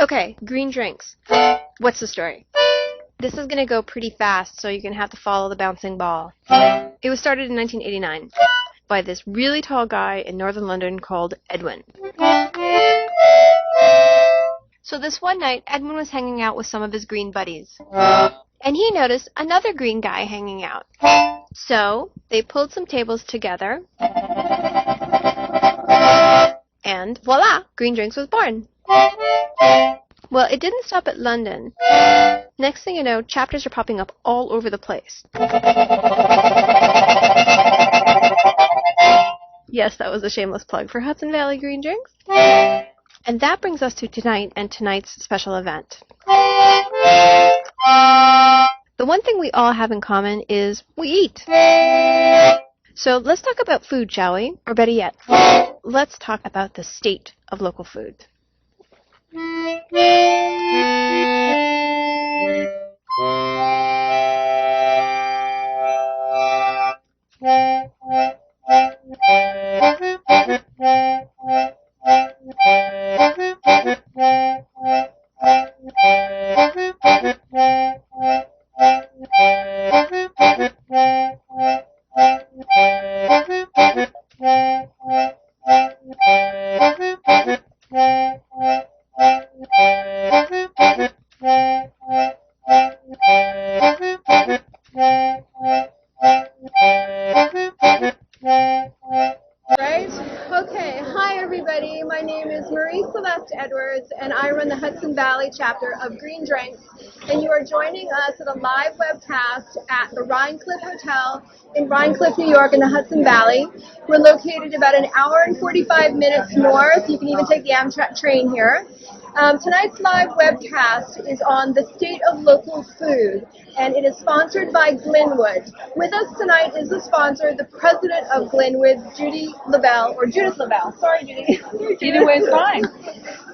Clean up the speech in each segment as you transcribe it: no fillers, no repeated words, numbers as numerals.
Okay, green drinks. What's the story? This is going to go pretty fast, so you're going to have to follow the bouncing ball. It was started in 1989 by this really tall guy in northern London called Edwin. So this one night, Edwin was hanging out with some of his green buddies. And he noticed another green guy hanging out. So they pulled some tables together. And voila! Green Drinks was born. Well, it didn't stop at London. Next thing you know, chapters are popping up all over the place. Yes, that was a shameless plug for Hudson Valley Green Drinks. And that brings us to tonight and tonight's special event. The one thing we all have in common is we eat. So let's talk about food, shall we? Or better yet, let's talk about the state of local food. And I run the Hudson Valley chapter of Green Drinks, and you are joining us at a live webcast at the Rhinecliff Hotel in Rhinecliff, New York in the Hudson Valley. We're located about an hour and 45 minutes north. You can even take the Amtrak train here. Tonight's live webcast is on the state of local food, and it is sponsored by Glynwood. With us tonight is the sponsor, the president of Glynwood, Judith Labelle. Sorry, Judy. Either way is fine.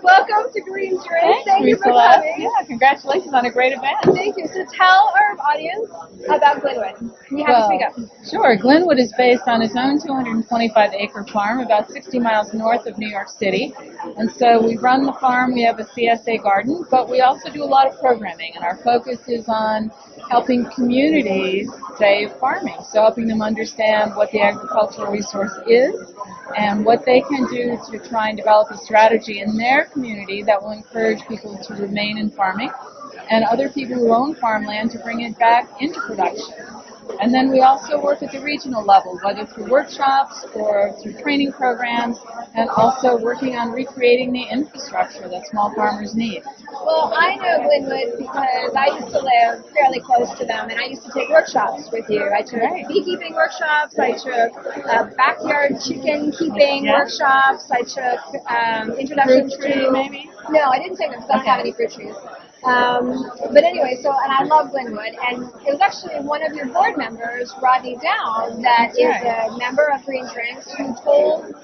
Welcome to Green Drinks. Thank you for coming. Yeah, congratulations on a great event. Thank you. So tell our audience about Glynwood. You have to speak up. Sure. Glynwood is based on its own 225-acre farm about 60 miles north of New York City. And so we run the farm. We have a CSA garden, but we also do a lot of programming, and our focus is on helping communities save farming, so helping them understand what the agricultural resource is and what they can do to try and develop a strategy in their community that will encourage people to remain in farming and other people who own farmland to bring it back into production. And then we also work at the regional level, whether through workshops or through training programs, and also working on recreating the infrastructure that small farmers need. Well, I know Glynwood because I used to live fairly close to them, and I used to take workshops with you. I took beekeeping workshops, I took backyard chicken keeping workshops, I took introduction to... maybe? No, I didn't take them because I don't have any fruit trees. But anyway, and I love Glynwood, and it was actually one of your board members, Rodney Down, that is a member of Green Drinks, who told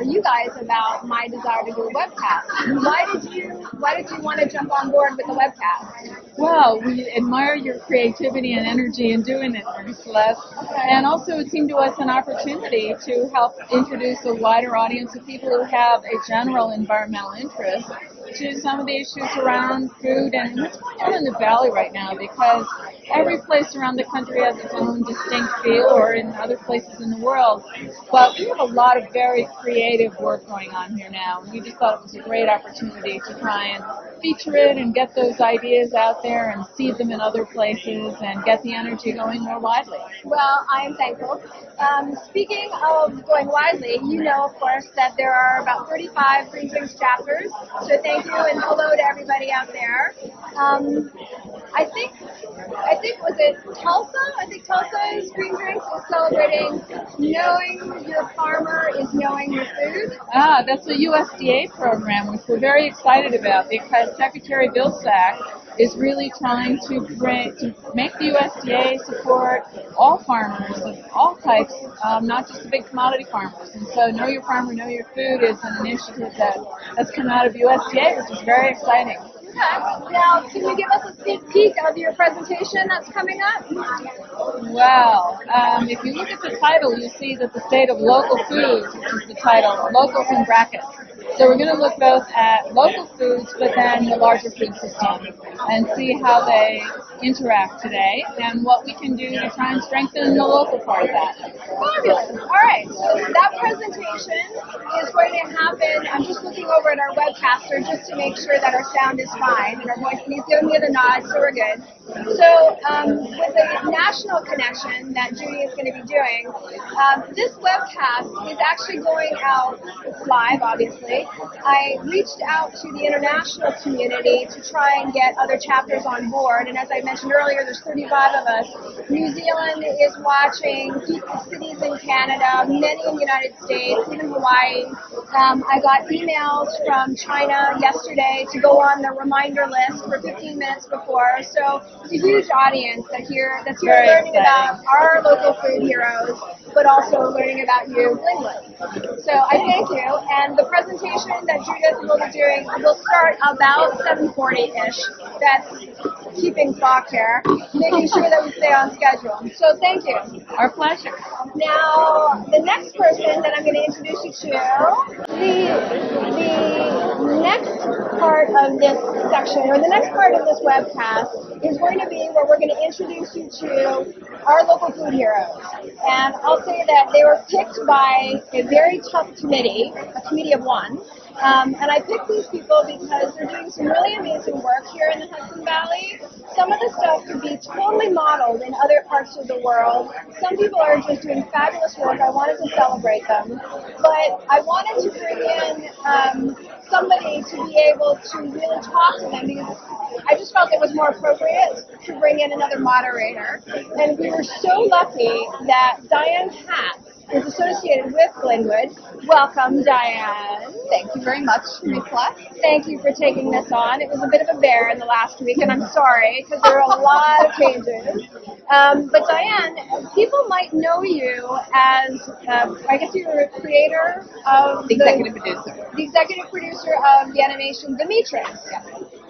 you guys about my desire to do a webcast. Why did you want to jump on board with the webcast? Well, we admire your creativity and energy in doing it, Celeste. And also it seemed to us an opportunity to help introduce a wider audience of people who have a general environmental interest to some of the issues around food and what's going on in the valley right now, because every place around the country has its own distinct feel, or in other places in the world. But we have a lot of very creative work going on here now, and we just thought it was a great opportunity to try and feature it and get those ideas out there and seed them in other places and get the energy going more widely. Well, I am thankful. Speaking of going widely, you know, of course, that there are about 35 Green Drinks chapters, so thank you and hello to everybody out there. I think was it Tulsa? I think Tulsa's Green Drinks is celebrating knowing your farmer is knowing your food. That's a USDA program, which we're very excited about because Secretary Bill Sack is really trying to make the USDA support all farmers of all types, not just the big commodity farmers. And so Know Your Farmer, Know Your Food is an initiative that's come out of USDA, which is very exciting. Okay. Now, can you give us a sneak peek of your presentation that's coming up? Well, if you look at the title, you see that the state of local foods, which is the title, locals in brackets. So we're going to look both at local foods, but then the larger food system, and see how they interact today and what we can do to try and strengthen the local part of that. Fabulous. All right. So that presentation is going to happen. I'm just looking over at our webcaster just to make sure that our sound is fine and our voice. He's giving me the nod, so we're good. So with the national connection that Judy is going to be doing, this webcast is actually going out live, obviously. I reached out to the international community to try and get other chapters on board, and as I mentioned earlier, there's 35 of us. New Zealand is watching, cities in Canada, many in the United States, even Hawaii. I got emails from China yesterday to go on the reminder list for 15 minutes before, so it's a huge audience that's here Very learning exciting. about our local food heroes, but also learning about you, Glynwood. So I thank you, and the presentation that Judith will be doing will start about 7:40-ish. That's keeping clock here, making sure that we stay on schedule. So thank you. Our pleasure. Now, the next person that I'm going to introduce you to, the next part of this section, or the next part of this webcast, is going to be where we're going to introduce you to our local food heroes. And I'll say that they were picked by a very tough committee, a committee of one. And I picked these people because they're doing some really amazing work here in the Hudson Valley. Some of the stuff could be totally modeled in other parts of the world. Some people are just doing fabulous work. I wanted to celebrate them. But I wanted to bring in somebody to be able to really talk to them, because I just felt it was more appropriate to bring in another moderator. And we were so lucky that Diane Hatz is associated with Glynwood. Welcome, Diane. Thank you very much, Rhinecliff. Thank you for taking this on. It was a bit of a bear in the last week, and I'm sorry, because there are a lot of changes. But Diane, people might know you as, I guess you're a creator of The executive producer. The executive producer of the animation The Matrix. Yeah.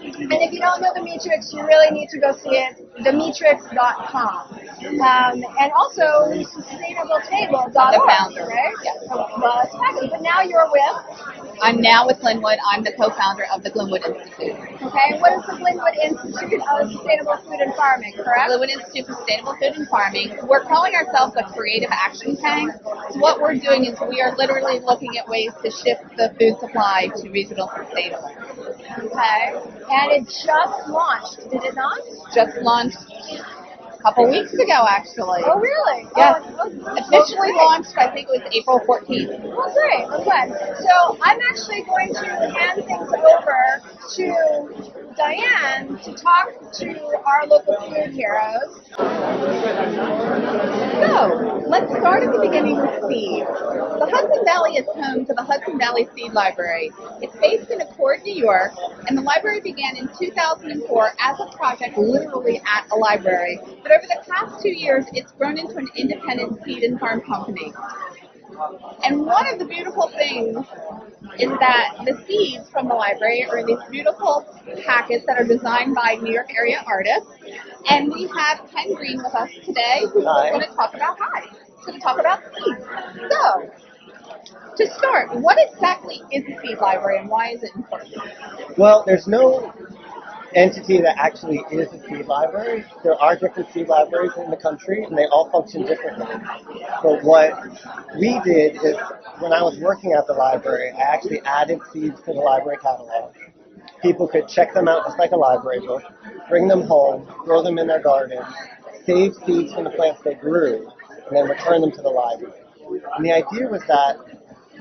And if you don't know The Matrix, you really need to go see it, thematrix.com. And also sustainabletable.org, I'm the founder. right? Yes. Well, it's fabulous. But now you're with? I'm now with Glynwood. I'm the co-founder of the Glynwood Institute. Okay, what is the Glynwood Institute of Sustainable Food and Farming, correct? Glynwood Institute for Sustainable Food and Farming. We're calling ourselves a creative action tank. So what we're doing is we are literally looking at ways to shift the food supply to regional sustainable. Okay, and it just launched, did it not? Just launched a couple weeks ago, actually. Oh, really? Yes. Oh, Officially great. launched, I think it was April 14th. Oh, great. I'm glad. So I'm actually going to hand things over to Diane to talk to our local food heroes. So, let's start at the beginning with seeds. The Hudson Valley is home to the Hudson Valley Seed Library. It's based in Accord, New York, and the library began in 2004 as a project literally at a library. But over the past 2 years, it's grown into an independent seed and farm company. And one of the beautiful things is that the seeds from the library are in these beautiful packets that are designed by New York area artists. And we have Ken Greene with us today, who's going to talk about seeds. So, to start, what exactly is the seed library and why is it important? Well, there's no entity that actually is a seed library. There are different seed libraries in the country, and they all function differently. But what we did is, when I was working at the library, I actually added seeds to the library catalog. People could check them out just like a library book, bring them home, grow them in their gardens, save seeds from the plants they grew, and then return them to the library. And the idea was that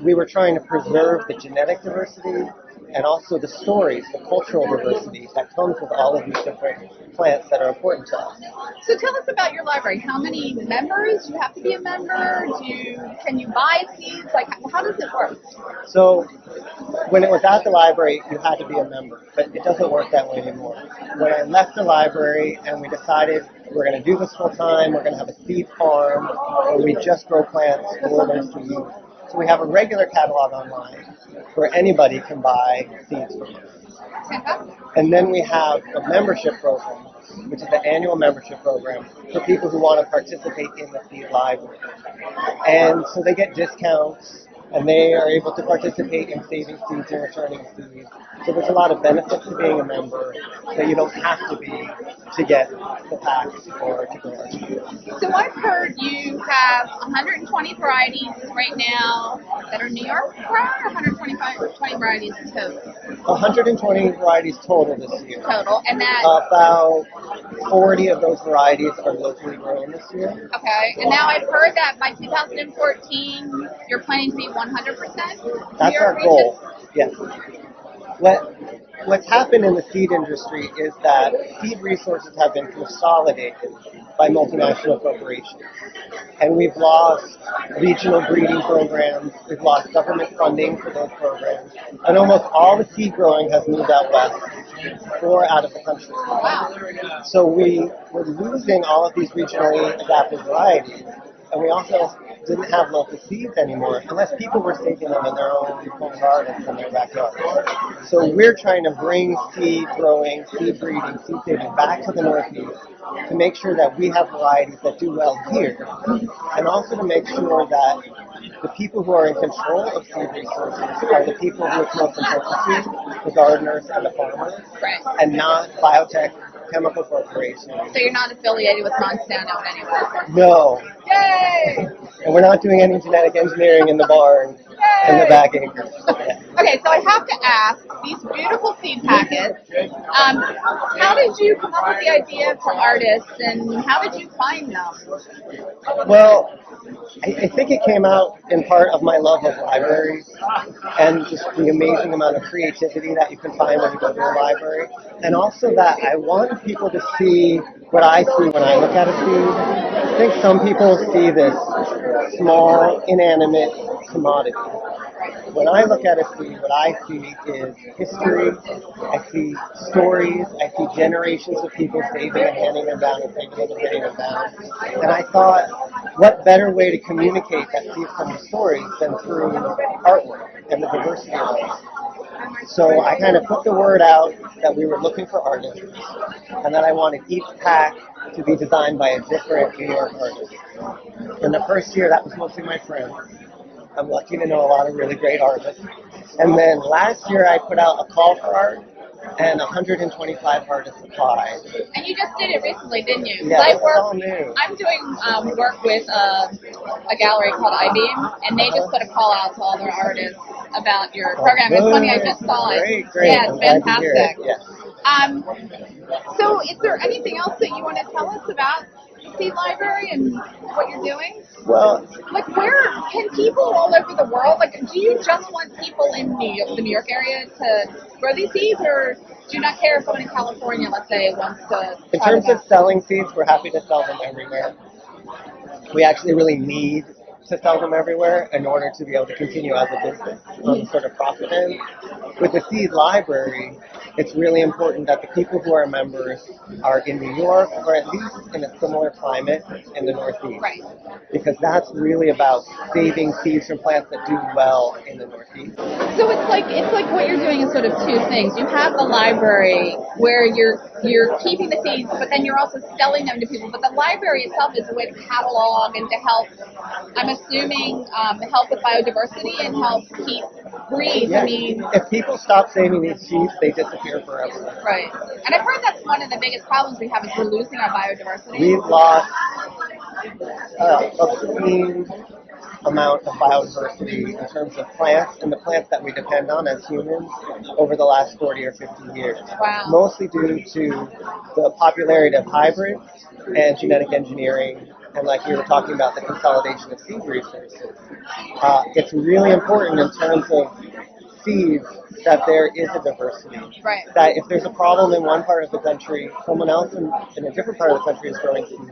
we were trying to preserve the genetic diversity and also the stories, the cultural diversity that comes with all of these different plants that are important to us. So tell us about your library. How many members? Do you have to be a member? Can you buy seeds? Like, how does it work? So when it was at the library, you had to be a member, but it doesn't work that way anymore. When I left the library and we decided we're going to do this full time, we're going to have a seed farm where we just grow plants for their seeds. So we have a regular catalog online where anybody can buy seeds from us. And then we have a membership program, which is the annual membership program for people who want to participate in the seed library. And so they get discounts, and they are able to participate in saving seeds and returning seeds. So there's a lot of benefits to being a member that you don't have to be to get the packs or to grow our seeds. So I've heard you have 120 varieties right now that are New York grown, or 120 varieties total? 120 varieties total this year. Total, and that... About 40 of those varieties are locally grown this year. Okay, and now I've heard that by 2014, you're planning to be 100%? That's our goal, yes. What's happened in the seed industry is that seed resources have been consolidated by multinational corporations. And we've lost regional breeding programs, we've lost government funding for those programs, and almost all the seed growing has moved out west or out of the country. Wow. So we're losing all of these regionally adapted varieties, and we also didn't have local seeds anymore unless people were saving them in their own home gardens in their backyard. So we're trying to bring seed growing, seed breeding, seed saving back to the Northeast to make sure that we have varieties that do well here, and also to make sure that the people who are in control of seed resources are the people who it's most important to, the gardeners and the farmers, Right. and not biotech chemical corporations. So you're not affiliated with Monsanto in any way? No. Yay! And we're not doing any genetic engineering in the barn, in the back acres. Yeah. Okay, so I have to ask, these beautiful seed packets, how did you come up with the idea for artists, and how did you find them? Well, I think it came out in part of my love of libraries and just the amazing amount of creativity that you can find when you go to a library. And also that I want people to see what I see when I look at a seed. I think some people see this small, inanimate commodity. When I look at a seed, what I see is history, I see stories, I see generations of people saving and handing them down and saving them and handing them down. And I thought, what better way to communicate that seed from the stories than through artwork and the diversity of it. So I kind of put the word out that we were looking for artists, and that I wanted each pack to be designed by a different New York artist. In the first year, that was mostly my friends. I'm lucky to know a lot of really great artists. And then last year, I put out a call for art, and 125 artists applied. And you just did it recently, didn't you? Yeah, it's all new. I'm doing work with a gallery called I-Beam, and they just put a call out to all their artists about your program. It's funny, I just saw it. Great. Yeah, it's fantastic. Yes. So is there anything else that you want to tell us about the Seed Library and what you're doing? Well, Like, where can people all over the world, like, do you just want people in the New York area to grow these seeds, or do you not care if someone in California, let's say, wants to in try terms them of out? selling seeds, we're happy to sell them everywhere. We actually really need to sell them everywhere in order to be able to continue as a business on the sort of profit end. With the seed library, it's really important that the people who are members are in New York or at least in a similar climate in the Northeast. Right. Because that's really about saving seeds from plants that do well in the Northeast. So it's like what you're doing is sort of two things. You have the library where you're keeping the seeds, but then you're also selling them to people. But the library itself is a way to catalog and to help, I'm assuming, help with biodiversity and help keep breeds. Yeah, I mean, if people stop saving these seeds, they disappear forever. right. And I've heard that's one of the biggest problems we have is we're losing our biodiversity. We've lost obscene amount of biodiversity in terms of plants and the plants that we depend on as humans over the last 40 or 50 years. Wow. Mostly due to the popularity of hybrids and genetic engineering, and like we were talking about, the consolidation of seed resources. It's really important in terms of seeds that there is a diversity. Right. That if there's a problem in one part of the country, someone else in a different part of the country is growing seeds.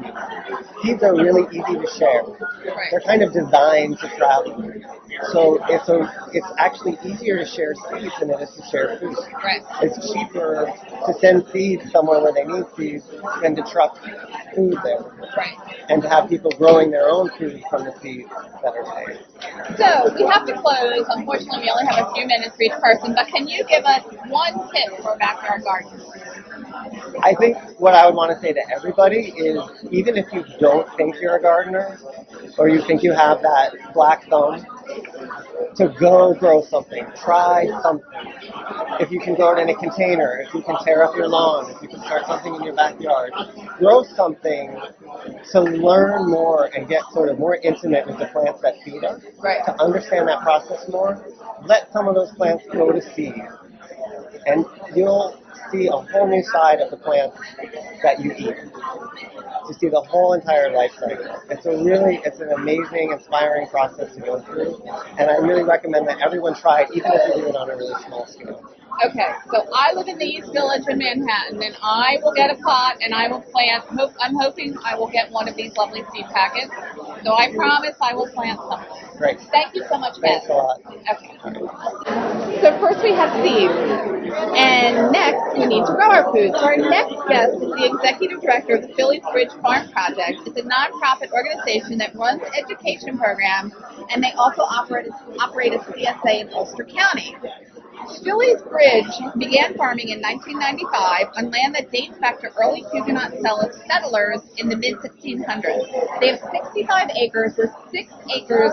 Seeds are really easy to share. Right. They're kind of designed to travel. So it's actually easier to share seeds than it is to share food. Right. It's cheaper to send seeds somewhere where they need seeds than to truck food there. Right. And to have people growing their own food from the seeds that are there. So we have to close. Unfortunately, we only have a few minutes for each person, but can you give us one tip for a backyard garden? I think what I would want to say to everybody is, even if you don't think you're a gardener, or you think you have that black thumb, to go grow something, try something. If you can grow it in a container, if you can tear up your lawn, if you can start something in your backyard, grow something to learn more and get sort of more intimate with the plants that feed us, Right. to understand that process more. Let some of those plants grow to seed, and you'll see a whole new side of the plants that you eat. To see the whole entire life cycle. It's an amazing, inspiring process to go through, and I really recommend that everyone try it, even if you do it on a really small scale. Okay, so I live in the East Village in Manhattan, and I will get a pot, and I will plant. I'm hoping I will get one of these lovely seed packets. So I promise I will plant something. Great. Thank you so much, Ben. Thanks a lot. Okay. So first we have seeds, and next we need to grow our food. So our next guest is the executive director of the Phillies Bridge Farm Project. It's a nonprofit organization that runs education programs, and they also operate a CSA in Ulster County. Phillies Bridge began farming in 1995 on land that dates back to early Huguenot settlers in the mid-1600s. They have 65 acres, where 6 acres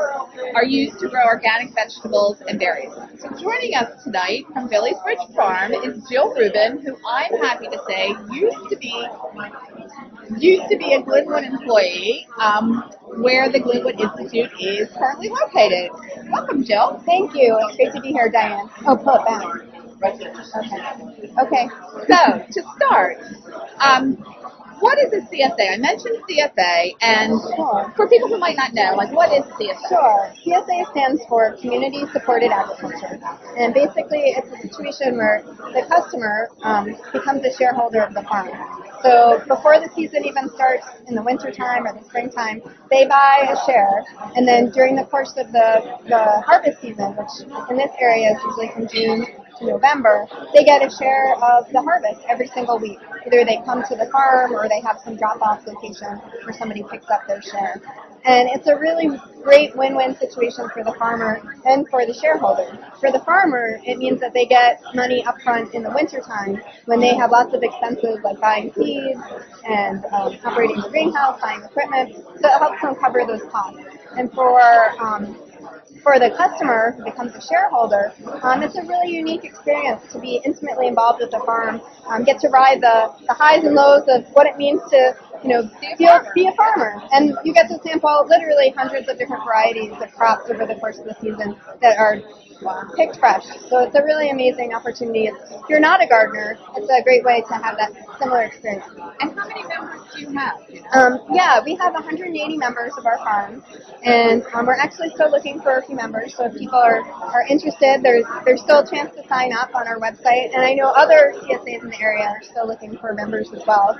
are used to grow organic vegetables and berries. So joining us tonight from Phillies Bridge Farm is Jill Rubin, who I'm happy to say used to be a Glynwood employee, where the Glynwood Institute is currently located. Welcome, Jill. Thank you. It's great to be here, Diane. Oh, pull it back. Okay. So, to start, what is a CSA? I mentioned CSA, and for people who might not know, like, what is CSA? Sure. CSA stands for Community Supported Agriculture. And basically, it's a situation where the customer becomes a shareholder of the farm. So before the season even starts in the wintertime or the springtime, they buy a share. And then during the course of the harvest season, which in this area is usually from June to November, they get a share of the harvest every single week. Either they come to the farm or they have some drop-off location where somebody picks up their share. And it's a really great win-win situation for the farmer and for the shareholder. For the farmer, it means that they get money up front in the wintertime when they have lots of expenses like buying seeds and operating the greenhouse, buying equipment. So it helps them cover those costs. And for the customer who becomes a shareholder, it's a really unique experience to be intimately involved with the farm, get to ride the highs and lows of what it means to be a farmer. And you get to sample literally hundreds of different varieties of crops over the course of the season that are picked fresh. So it's a really amazing opportunity. If you're not a gardener, it's a great way to have that similar experience. And how many members do you have? Yeah, we have 180 members of our farm, and we're actually still looking for a few members. So if people are interested, there's still a chance to sign up on our website. And I know other CSAs in the area are still looking for members as well.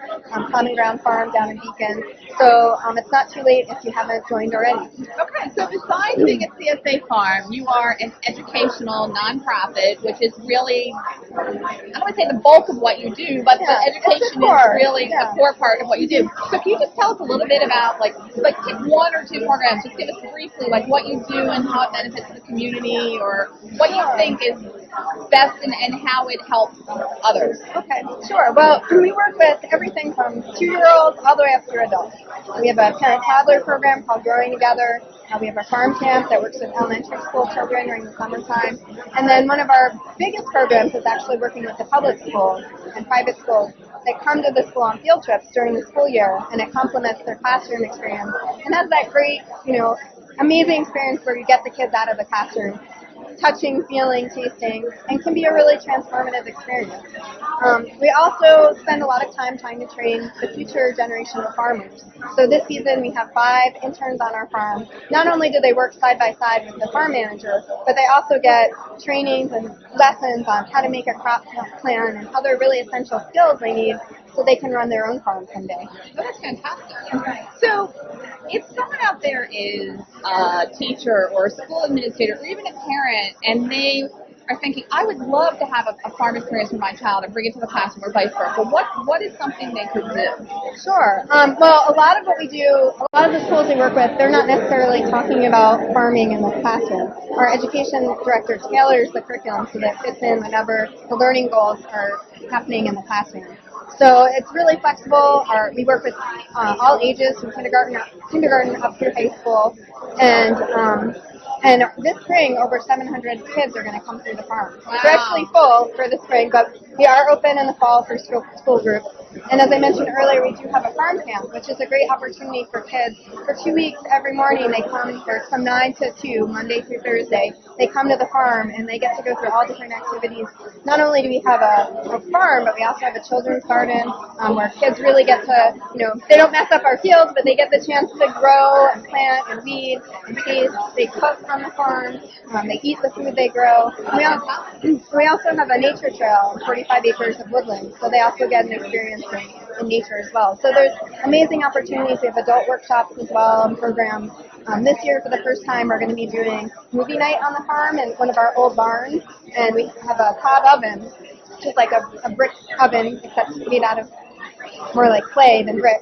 Common Ground Farm down in Beacon. So it's not too late if you haven't joined already. Okay, so besides being a CSA farm, you are an educational nonprofit, which is really, I don't want to say the bulk of what you do, but the education is really a core part of what you do. So can you just tell us a little bit about, like pick one or two programs, just give us briefly, like what you do and how it benefits the community, or what you think is best and how it helps others. Okay, sure. Well, we work with everything from 2-year-olds all the way up through adults. We have a parent-toddler program called Growing Together. We have a farm camp that works with elementary school children during the summertime. And then one of our biggest programs is actually working with the public schools and private schools that come to the school on field trips during the school year, and it complements their classroom experience. And has that great, amazing experience where you get the kids out of the classroom touching, feeling, tasting, and can be a really transformative experience. We also spend a lot of time trying to train the future generation of farmers. So this season we have 5 interns on our farm. Not only do they work side by side with the farm manager, but they also get trainings and lessons on how to make a crop plan and other really essential skills they need so they can run their own farm someday. Oh, that's fantastic. So if someone out there is a teacher or a school administrator or even a parent and they are thinking, I would love to have a farm experience with my child and bring it to the classroom or vice versa, what is something they could do? Sure. Well, a lot of what we do, a lot of the schools we work with, they're not necessarily talking about farming in the classroom. Our education director tailors the curriculum so that it fits in whenever the learning goals are happening in the classroom. So it's really flexible. We work with all ages from kindergarten up through high school, and And this spring, over 700 kids are going to come through the farm. Wow. We're actually full for the spring, but we are open in the fall for school groups. And as I mentioned earlier, we do have a farm camp, which is a great opportunity for kids. For 2 weeks, every morning they come, or from 9 to 2, Monday through Thursday, they come to the farm and they get to go through all different activities. Not only do we have a farm, but we also have a children's garden where kids really get to, they don't mess up our fields, but they get the chance to grow and plant and weed and taste. They cook on the farm. They eat the food they grow. We also have a nature trail, 45 acres of woodland, so they also get an experience in nature as well. So there's amazing opportunities. We have adult workshops as well and programs. This year, for the first time, we're going to be doing movie night on the farm in one of our old barns, and we have a cob oven, which is like a brick oven, except made out of more like clay than brick.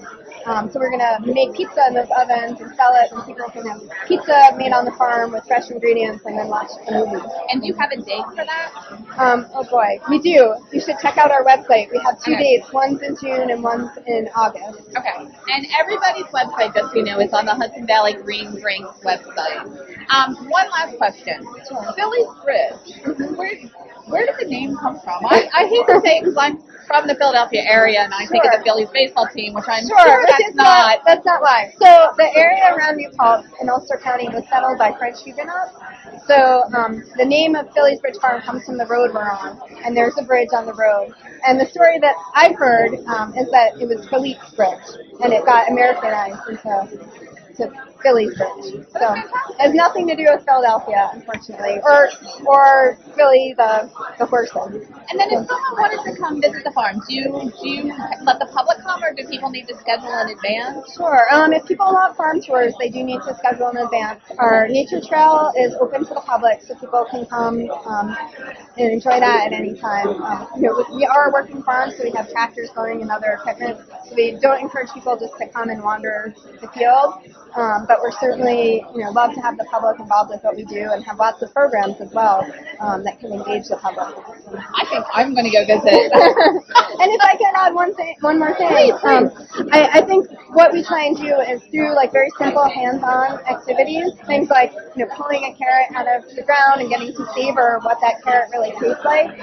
So we're going to make pizza in those ovens and sell it, and people can have pizza made on the farm with fresh ingredients and then watch the movie. And do you have a date for that? Oh boy, we do. You should check out our website. We have 2 dates. One's in June and one's in August. Okay. And everybody's website, just so you know, is on the Hudson Valley Green Drinks website. One last question. Phillies Bridge. Where did the name come from? I hate to say it because I'm from the Philadelphia area, and I think of the Phillies baseball team, which I'm sure that's not. That's not why. So the area around New Paltz in Ulster County was settled by French Huguenots. So the name of Phillies Bridge Farm comes from the road we're on, and there's a bridge on the road. And the story that I've heard is that it was Philippe's Bridge, and it got Americanized into Phillies Bridge. So it has nothing to do with Philadelphia, unfortunately, or Philly, the horses. And then if someone wanted to come visit the farm, do you let the public come, or do people need to schedule in advance? Sure. If people want farm tours, they do need to schedule in advance. Our nature trail is open to the public, so people can come and enjoy that at any time. We are a working farm, so we have tractors going and other equipment. So we don't encourage people just to come and wander the field. But we're certainly, love to have the public involved with what we do and have lots of programs as well that can engage the public. I think I'm going to go visit. And if I can add one more thing, I think what we try and do is through very simple hands-on activities, things like pulling a carrot out of the ground and getting to savor what that carrot really tastes like.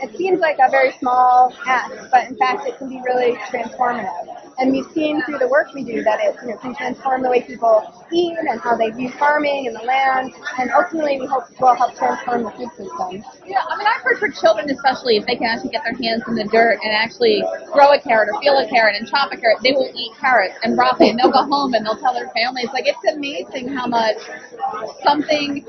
It seems like a very small act, but in fact it can be really transformative. And we've seen through the work we do that it can transform the way people eat and how they view farming and the land, and ultimately we hope will help transform the food system. Yeah, I've heard for children especially, if they can actually get their hands in the dirt and actually grow a carrot or peel a carrot and chop a carrot, they will eat carrots and broccoli, and they'll go home and they'll tell their families. It's amazing how much something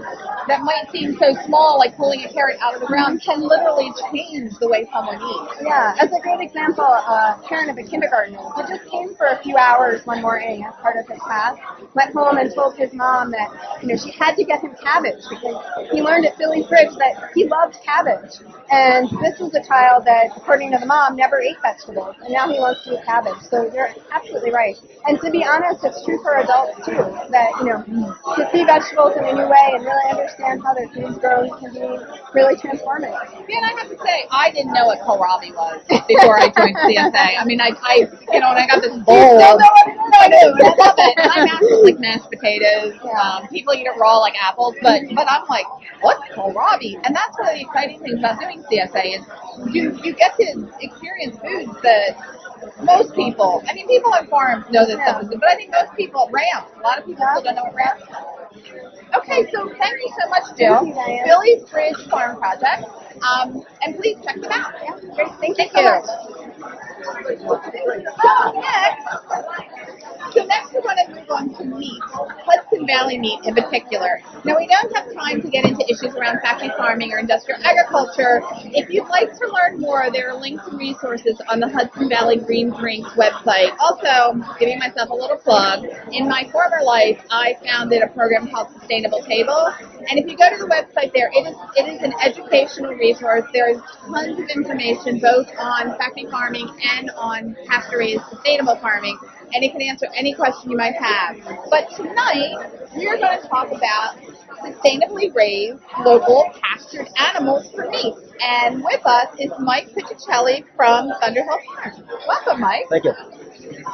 that might seem so small, like pulling a carrot out of the ground, can literally change the way someone eats. Yeah, as a great example, a parent of a kindergartner who just came for a few hours one morning as part of his class, went home and told his mom that, she had to get him cabbage because he learned at Phillies Bridge that he loved cabbage. And this was a child that, according to the mom, never ate vegetables, and now he wants to eat cabbage. So you're absolutely right. And to be honest, it's true for adults too, that, to see vegetables in a new way and really understand how their food's grown can be really transformative. Yeah, and I have to say, I didn't know what kohlrabi was before I joined CSA. I when I got this bowl. You still know what it is? I do, and I love it. And I actually like mashed potatoes. People eat it raw like apples, but I'm like, what's kohlrabi? And that's one of the exciting things about doing CSA is you get to experience foods that most people, people on farms know this stuff is good, but I think most people, ramps, a lot of people still don't know what ramps are. Okay, so thank you so much, Jill. Thank you, Diane. Phillies Bridge Farm Project. And please check them out. Yeah, great. Thank you so much. So next we're going to move on to meat, Hudson Valley meat in particular. Now we don't have time to get into issues around factory farming or industrial agriculture. If you'd like to learn more, there are links and resources on the Hudson Valley Green Drinks website. Also, giving myself a little plug, in my former life, I founded a program called Sustainable Table. And if you go to the website there, it is an educational resource. There's tons of information both on factory farming and on pasture-raised sustainable farming, and it can answer any question you might have. But tonight, we're going to talk about sustainably raised local pastured animals for meat. And with us is Mike Picinelli from Thunderhill Farm. Welcome, Mike. Thank you.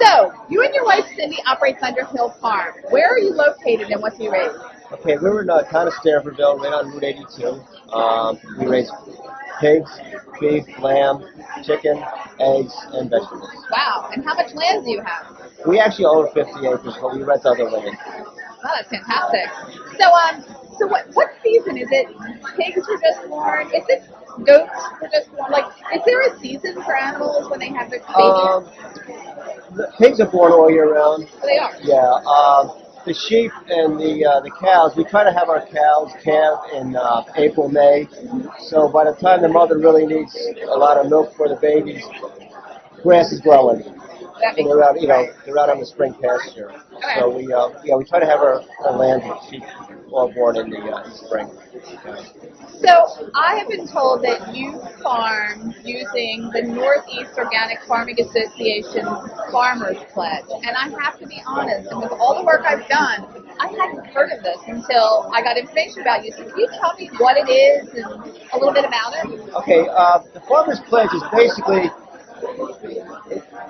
So, you and your wife Cindy operate Thunderhill Farm. Where are you located and what do you raise? Okay, we were in town of Stanfordville, right on Route 82. We raise pigs, beef, lamb, chicken, eggs, and vegetables. Wow. And how much land do you have? We actually own 50 acres, but we rent other land. Oh, that's fantastic. So what season is it? Pigs were just born. Is it goats were just born? Like, is there a season for animals when they have their babies? The pigs are born all year round. Oh, they are. Yeah. The sheep and the cows, we try to have our cows calve in April, May. So by the time the mother really needs a lot of milk for the babies, grass is growing. That So makes they're out, sense. they're out on the spring pasture. Okay. So we try to have our lambs and sheep all born in the spring. So I have been told that you farm using the Northeast Organic Farming Association Farmers Pledge, and I have to be honest, and with all the work I've done, I hadn't heard of this until I got information about you. So can you tell me what it is and a little bit about it? Okay, the Farmer's Pledge is basically,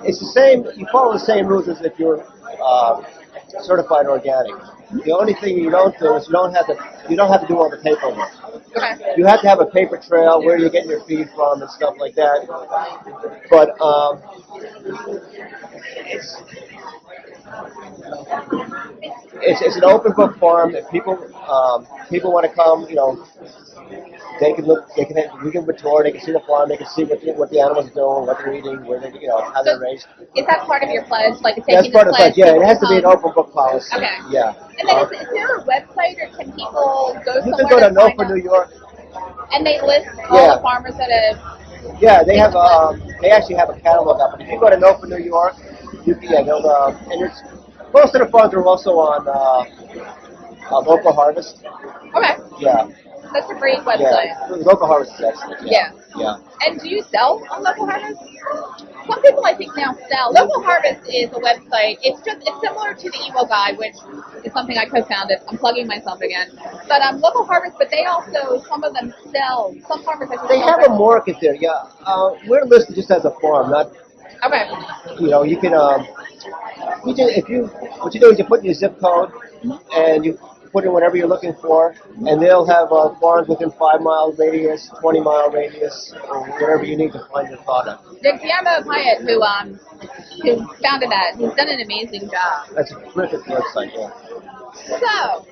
it's the same, you follow the same rules as if you're certified organic. The only thing you don't do is you don't have to do all the paperwork. Okay. You have to have a paper trail where you're getting your feed from and stuff like that. But it's an open book farm. If people want to come, they can look. We can tour. They can see the farm. They can see what the animals are doing, what they're eating, where they, how they're raised. Is that part of your pledge? Like taking That's part of the pledge. Yeah, it has to be an open book policy. Okay. Yeah. And then is there a website, or can people go You somewhere can go to find NOFA out? New York. And they list all the farmers that have. Yeah, they have. They actually have a catalog up. But if you go to NOFA New York, you can. Yeah, they'll. And it's most of the farms are also on Local Harvest. Okay. Yeah. That's a great website. Yeah. Local Harvest is excellent. Yeah. Yeah. And do you sell on Local Harvest? Some people I think now sell. Local Harvest is a website. It's similar to the Evo Guide, which is something I co-founded. I'm plugging myself again. But Local Harvest, but they also, some of them sell. Some farmers actually They sell have a market there. Yeah. We're listed just as a farm, not. Okay. You can. What you do is you put your zip code, and you put in whatever you're looking for, and they'll have farms within 5-mile radius, 20-mile radius, or whatever you need to find your product. Guiliano, who founded that, he's done an amazing job. That's a terrific website. Yeah. So,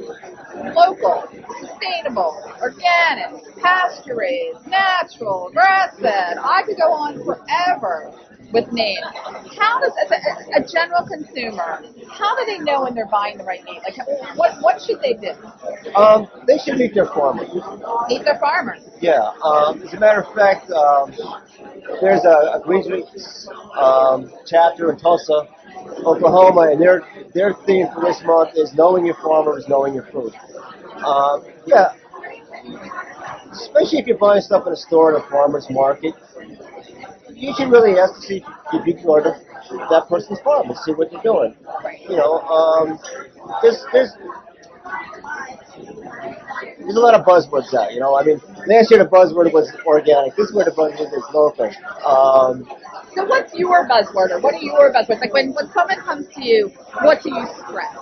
local, sustainable, organic, pasture-raised, natural, grass-fed. I could go on forever with names. How does, as a general consumer, how do they know when they're buying the right name? Like, what should they do? They should meet their farmer. Meet their farmer. Yeah. As a matter of fact, there's a Greene chapter in Tulsa, Oklahoma, and their theme for this month is knowing your farmer is knowing your food. Yeah. Especially if you're buying stuff in a store at a farmer's market, you should really ask to see if you can order that person's farm and see what they're doing. There's a lot of buzzwords out. I mean, last year the buzzword was organic. This year the buzzword is local. So what's your buzzword, or what are your buzzwords? Like when someone comes to you, what do you stress?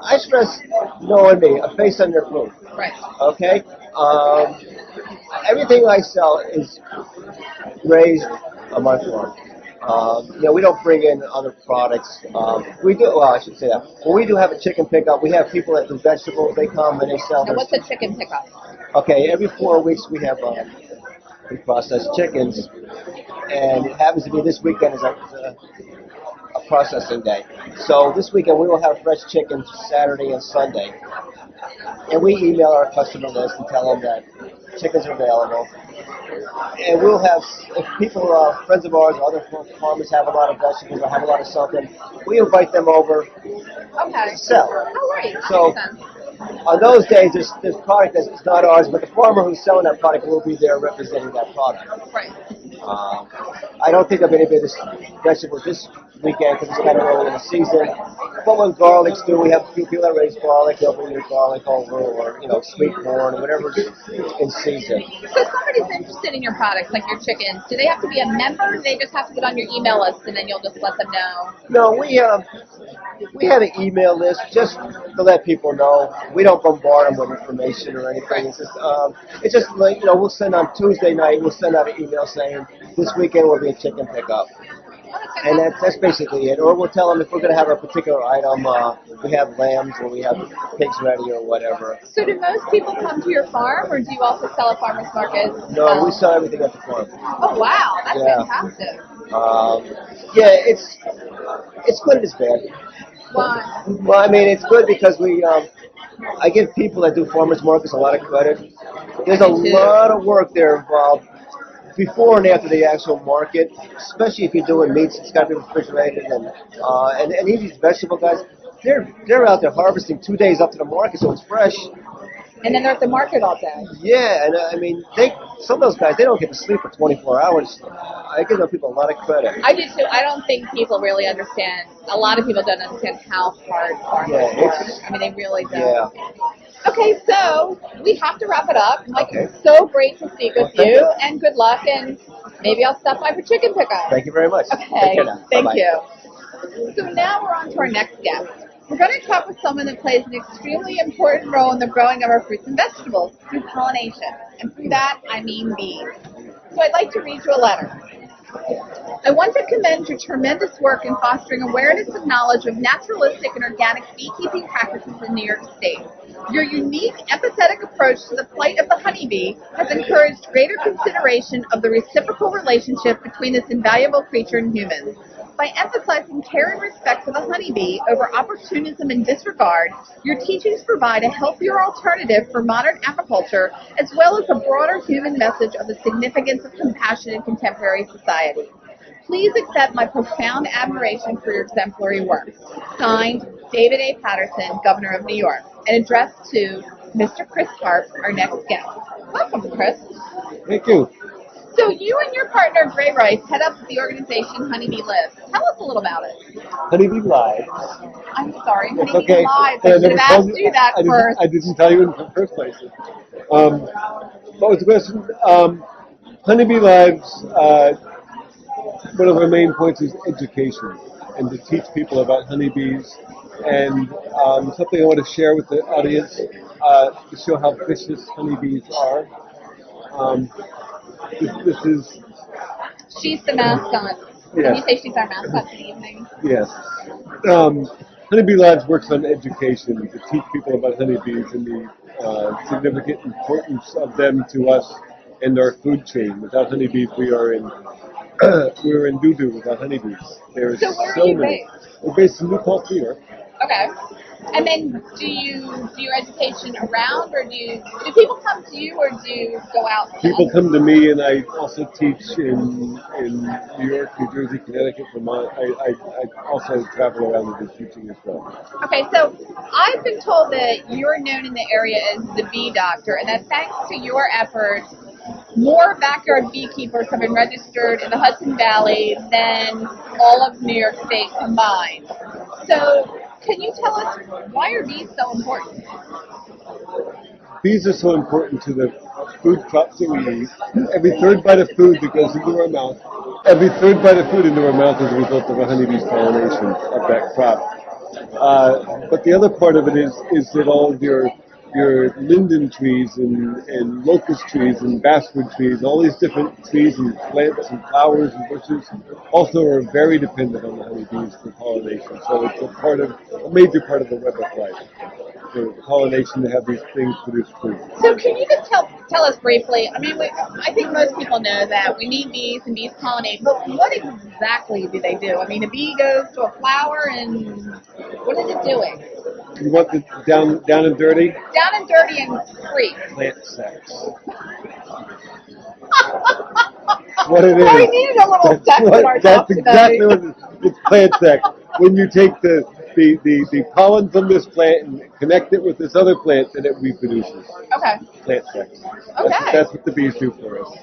I stress knowing me, a face on your food. Right. Okay? Everything I sell is raised on my farm. We don't bring in other products. We do, well, I should say that. When we do have a chicken pickup, we have people that do vegetables. They come and they sell Now, their... what's a chicken pickup? Okay, every 4 weeks we have we process chickens, and it happens to be this weekend is a processing day. So this weekend we will have fresh chicken Saturday and Sunday, and we email our customer list and tell them that chickens are available. And we'll have, if people, friends of ours, or other farmers have a lot of vegetables or have a lot of something, we invite them over to sell. Oh, right. So on those days, there's product that's not ours, but the farmer who's selling that product will be there representing that product. Right. I don't think of any of this vegetables this weekend because it's kind of early in the season. But when garlic's due, we have a few people that raise garlic. They'll bring their garlic over, or sweet corn, or whatever's in season. So if somebody's interested in your products, like your chickens, do they have to be a member, or do they just have to get on your email list and then you'll just let them know? No, we have an email list just to let people know. We don't bombard them with information or anything. It's just like, we'll send on Tuesday night, we'll send out an email saying this weekend will be a chicken pickup. And that's basically it. Or we'll tell them if we're going to have a particular item, we have lambs or we have pigs ready or whatever. So do most people come to your farm, or do you also sell at farmers markets? No, we sell everything at the farm. Oh, wow. That's fantastic. It's good and it's bad. Why? Well, I mean, it's good because I give people that do farmers markets a lot of credit. There's a lot of work there involved before and after the actual market, especially if you're doing meats. It's got to be refrigerated, and these vegetable guys, they're out there harvesting 2 days up to the market, so it's fresh. And then they're at the market all day. Yeah, and I mean, some of those guys, they don't get to sleep for 24 hours. I give those people a lot of credit. I do too. I don't think people really understand. A lot of people don't understand how hard farmers work. I mean, they really don't. Yeah. Okay, so we have to wrap it up. Mike, it's so great to speak with you, and good luck, and maybe I'll stop by for chicken pickup. Thank you very much. Okay, thank you. So now we're on to our next guest. We're going to talk with someone that plays an extremely important role in the growing of our fruits and vegetables through pollination. And through that, I mean bees. So I'd like to read you a letter. I want to commend your tremendous work in fostering awareness and knowledge of naturalistic and organic beekeeping practices in New York State. Your unique, empathetic approach to the plight of the honeybee has encouraged greater consideration of the reciprocal relationship between this invaluable creature and humans. By emphasizing care and respect for the honeybee over opportunism and disregard, your teachings provide a healthier alternative for modern apiculture, as well as a broader human message of the significance of compassion in contemporary society. Please accept my profound admiration for your exemplary work. Signed, David A. Patterson, Governor of New York, and addressed to Mr. Chris Harp, our next guest. Welcome, Chris. Thank you. So you and your partner, Gray Rice, head up the organization Honeybee Lives. Tell us a little about it. Honeybee Lives. I'm sorry, That's Honeybee okay. Lives. I should have asked you that first. I didn't tell you in the first place. What was the question? Honeybee Lives, one of our main points is education, and to teach people about honeybees. And something I want to share with the audience to show how vicious honeybees are. This is... She's the mascot. Yes. Can you say she's our mascot for the evening? Yes. Honeybee Lives works on education to teach people about honeybees and the significant importance of them to us and our food chain. Without honeybees, we are in doo-doo without honeybees. There's so where are you based? We're based in New Paltz, New York. Okay. And then do you do your education around, or do people come to you, or do you go out? People come to me, and I also teach in New York, New Jersey, Connecticut, Vermont. I also travel around and do teaching as well. Okay, so I've been told that you're known in the area as the bee doctor, and that thanks to your efforts, more backyard beekeepers have been registered in the Hudson Valley than all of New York State combined. So can you tell us, why are bees so important? Bees are so important to the food crops that we eat. Every third bite of food that goes into our mouth, is a result of a honeybee's pollination of that crop. But the other part of it is that all of your linden trees and locust trees and basswood trees, all these different trees and plants and flowers and bushes also are very dependent on the honeybees for pollination. So it's a major part of the web of life, for pollination to have these things produce food. So can you just tell us briefly, I mean, I think most people know that we need bees and bees pollinate, but what exactly do they do? I mean, a bee goes to a flower and what is it doing? You want the down and dirty? Down and dirty and free. Plant sex. What it is. Well, we needed a little sex in our That's talk today. exactly what it is. It's plant sex. When you take the pollen from this plant and connect it with this other plant, then it reproduces. Okay. Plant sex. Okay. That's what the bees do for us.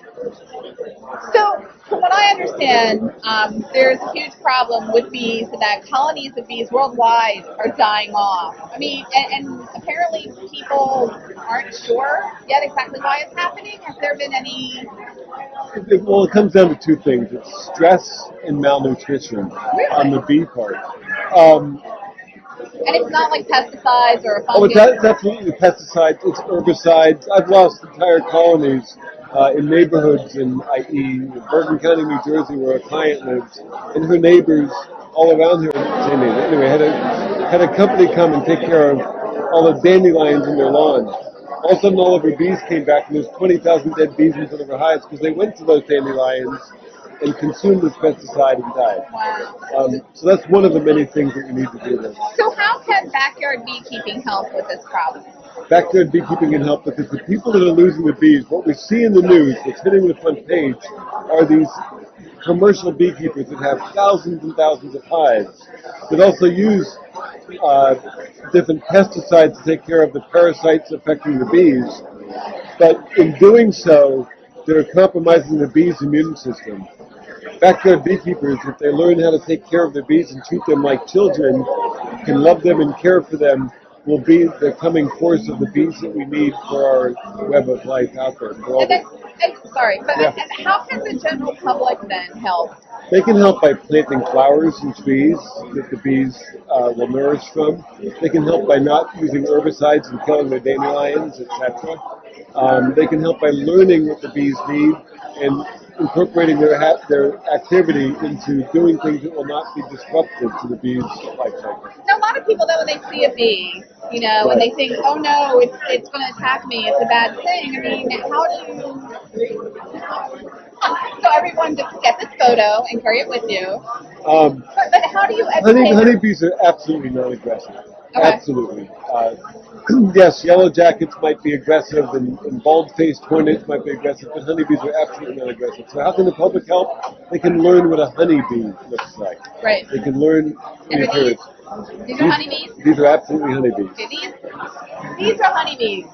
So, from what I understand, there's a huge problem with bees, and that colonies of bees worldwide are dying off. I mean, and apparently people aren't sure yet exactly why it's happening. Has there been any? Well, it comes down to two things. It's stress and malnutrition on the bee part. And it's not like pesticides or Oh, fungus. it's absolutely pesticides, it's herbicides. I've lost entire colonies in neighborhoods in, i.e., Bergen County, New Jersey, where a client lives, and her neighbors all around her. Anyway, had a company come and take care of all the dandelions in their lawn. All of a sudden, all of her bees came back, and there's 20,000 dead bees in front of her hives because they went to those dandelions and consumed this pesticide and died. Wow. So that's one of the many things that we need to do there. So how can backyard beekeeping help with this problem? Backyard beekeeping can help because the people that are losing the bees, what we see in the news, what's hitting the front page, are these commercial beekeepers that have thousands and thousands of hives that also use different pesticides to take care of the parasites affecting the bees. But in doing so, they're compromising the bees' immune system. Backyard beekeepers, if they learn how to take care of their bees and treat them like children, can love them and care for them, will be the coming force of the bees that we need for our web of life out there. And how can the general public then help? They can help by planting flowers and trees that the bees will nourish from. They can help by not using herbicides and killing their dandelions, etc. They can help by learning what the bees need and incorporating their activity into doing things that will not be disruptive to the bees' life cycle. Now, a lot of people, though, when they see a bee, and they think, oh no, it's going to attack me, it's a bad thing. I mean, how do you... So everyone just get this photo and carry it with you. But how do you educate honeybees are absolutely non-aggressive. Okay. Absolutely. Yes, yellow jackets might be aggressive and bald-faced hornets might be aggressive, but honeybees are absolutely non-aggressive. So how can the public help? They can learn what a honeybee looks like. Right. They can learn the appearance. These are honeybees? These are absolutely honeybees. Okay, these are honeybees.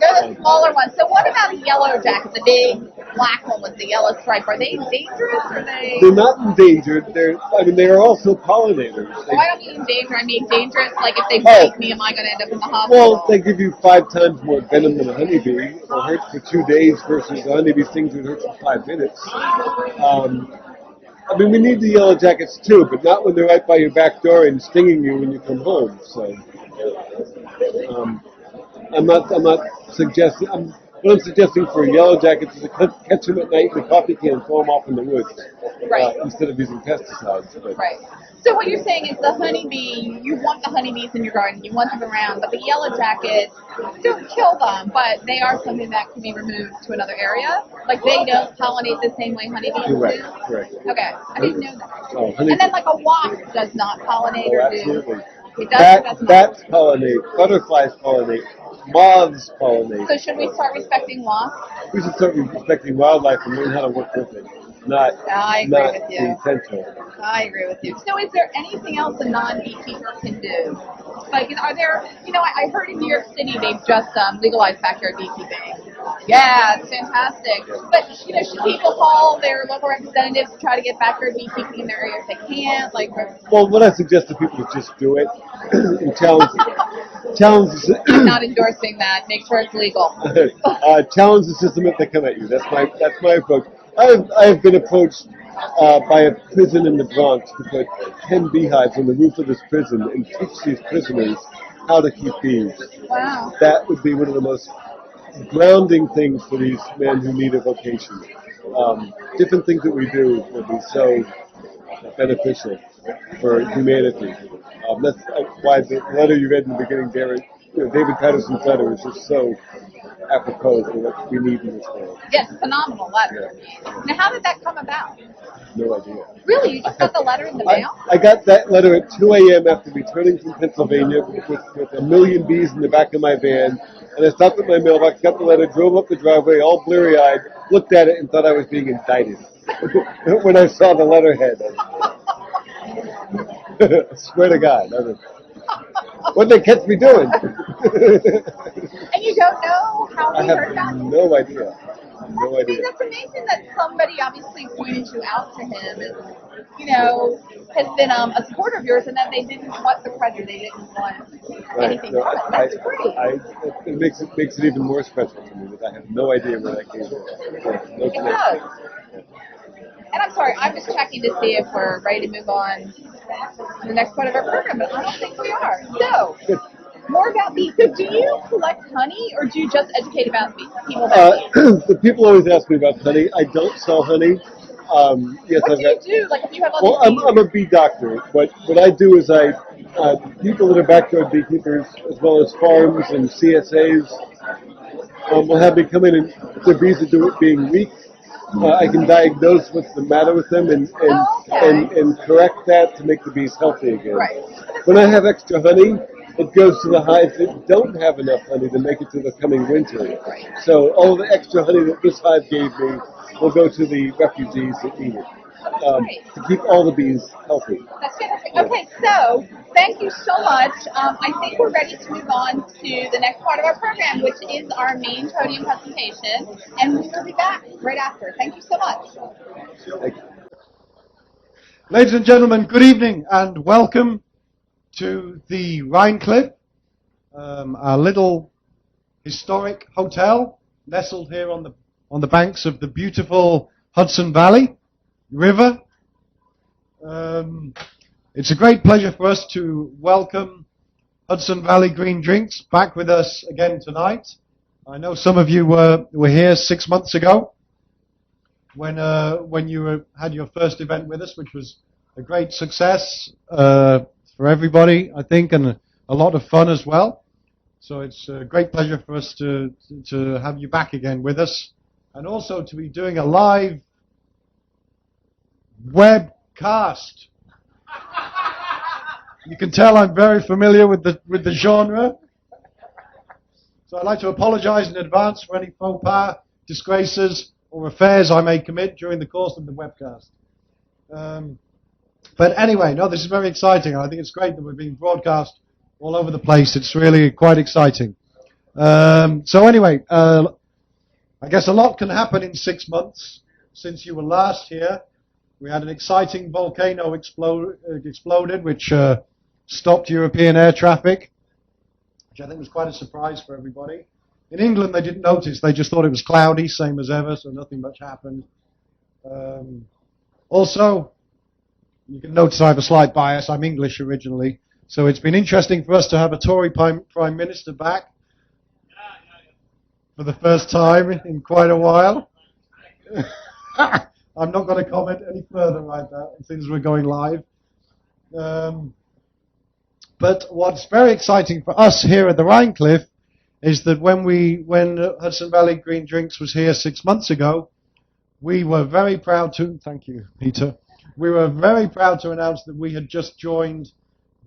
They're the smaller ones. So what about a yellow jacket, the big black one with the yellow stripe? Are they dangerous? Or They're not endangered. They are also pollinators. I don't mean danger. I mean dangerous. Like if they bite me, am I going to end up in the hospital? Well, they give you 5 times more venom than a honeybee. It'll hurt for 2 days versus a honeybee stings would hurt for 5 minutes. We need the yellow jackets too, but not when they're right by your back door and stinging you when you come home. So, I'm not suggesting. What I'm suggesting for yellow jackets is to catch them at night in the coffee can and throw them off in the woods, instead of using pesticides. But. Right. So what you're saying is the honeybee, you want the honeybees in your garden, you want them around, but the yellow jackets, don't kill them, but they are something that can be removed to another area? Like they don't pollinate the same way honeybees do? Correct. Okay, I didn't know that. Oh, and then like a wasp does not pollinate or do? Absolutely. It does or does not? Bats pollinate, butterflies pollinate, moths pollinate. So should we start respecting wasps? We should start respecting wildlife and learn how to work with it. I agree with you. Intentional. I agree with you. So is there anything else a non-beekeeper can do? Like, are there, I heard in New York City they've just legalized backyard beekeeping. Yeah, it's fantastic. But, should people call their local representatives to try to get backyard beekeeping in their area if they can't? Well, what I suggest to people is just do it and challenge I'm not endorsing that. Make sure it's legal. challenge the system if they come at you. That's my approach. I have been approached by a prison in the Bronx to put 10 beehives on the roof of this prison and teach these prisoners how to keep bees. Wow. That would be one of the most grounding things for these men who need a vocation. Different things that we do will be so beneficial for humanity. That's why the letter you read in the beginning, David Patterson's letter is just so apropos for what we need in this world. Yes, phenomenal letter. Yeah. Now, how did that come about? No idea. Really? You just got the letter in the mail? I got that letter at 2 a.m. after returning from Pennsylvania with a million bees in the back of my van. And I stopped at my mailbox, got the letter, drove up the driveway, all bleary-eyed, looked at it, and thought I was being indicted. When I saw the letterhead. I swear to God. What did they catch me doing? And you don't know how we heard that? No idea. no I mean, idea. that's amazing that somebody obviously pointed you out to him, has been a supporter of yours, and that they didn't want the credit, they didn't want anything No, from it. That's great. it makes it even more special to me that I have no idea where that came from. No It connection. does. And I'm sorry, I'm just checking to see if we're ready to move on to the next part of our program, but I don't think we are. So, more about bees. So, do you collect honey, or do you just educate about people about bees? The people always ask me about honey. I don't sell honey. Yes, What I've do you got. do? Like, if you have all Well, these bees? I'm a bee doctor. What I do is people that are backyard beekeepers, as well as farms and CSAs, will have me come in, and if their bees are being weak, I can diagnose what's the matter with them and correct that to make the bees healthy again. Right. When I have extra honey, it goes to the hives that don't have enough honey to make it to the coming winter. So all the extra honey that this hive gave me will go to the refugees that need it. To keep all the bees healthy. That's fantastic. Okay, so thank you so much. I think we're ready to move on to the next part of our program, which is our main podium presentation, and we will be back right after. Thank you so much. Thank you. Ladies and gentlemen, good evening and welcome to the Rhinecliff, our little historic hotel nestled here on the banks of the beautiful Hudson Valley River. It's a great pleasure for us to welcome Hudson Valley Green Drinks back with us again tonight. I know some of you were here 6 months ago when you had your first event with us, which was a great success for everybody, I think, and a lot of fun as well. So it's a great pleasure for us to have you back again with us, and also to be doing a live webcast. You can tell I'm very familiar with the genre. So I'd like to apologize in advance for any faux pas, disgraces, or affairs I may commit during the course of the webcast. But anyway, no, this is very exciting. I think it's great that we're being broadcast all over the place. It's really quite exciting. So anyway, I guess a lot can happen in 6 months since you were last here. We had an exciting volcano exploded, which stopped European air traffic, which I think was quite a surprise for everybody. In England, they didn't notice. They just thought it was cloudy, same as ever, so nothing much happened. Also, you can notice I have a slight bias. I'm English originally, so it's been interesting for us to have a Tory Prime Minister back for the first time in quite a while. I'm not going to comment any further right now since we're going live. But what's very exciting for us here at the Rhinecliff is that when Hudson Valley Green Drinks was here 6 months ago, we were very proud to, thank you, Peter, we were very proud to announce that we had just joined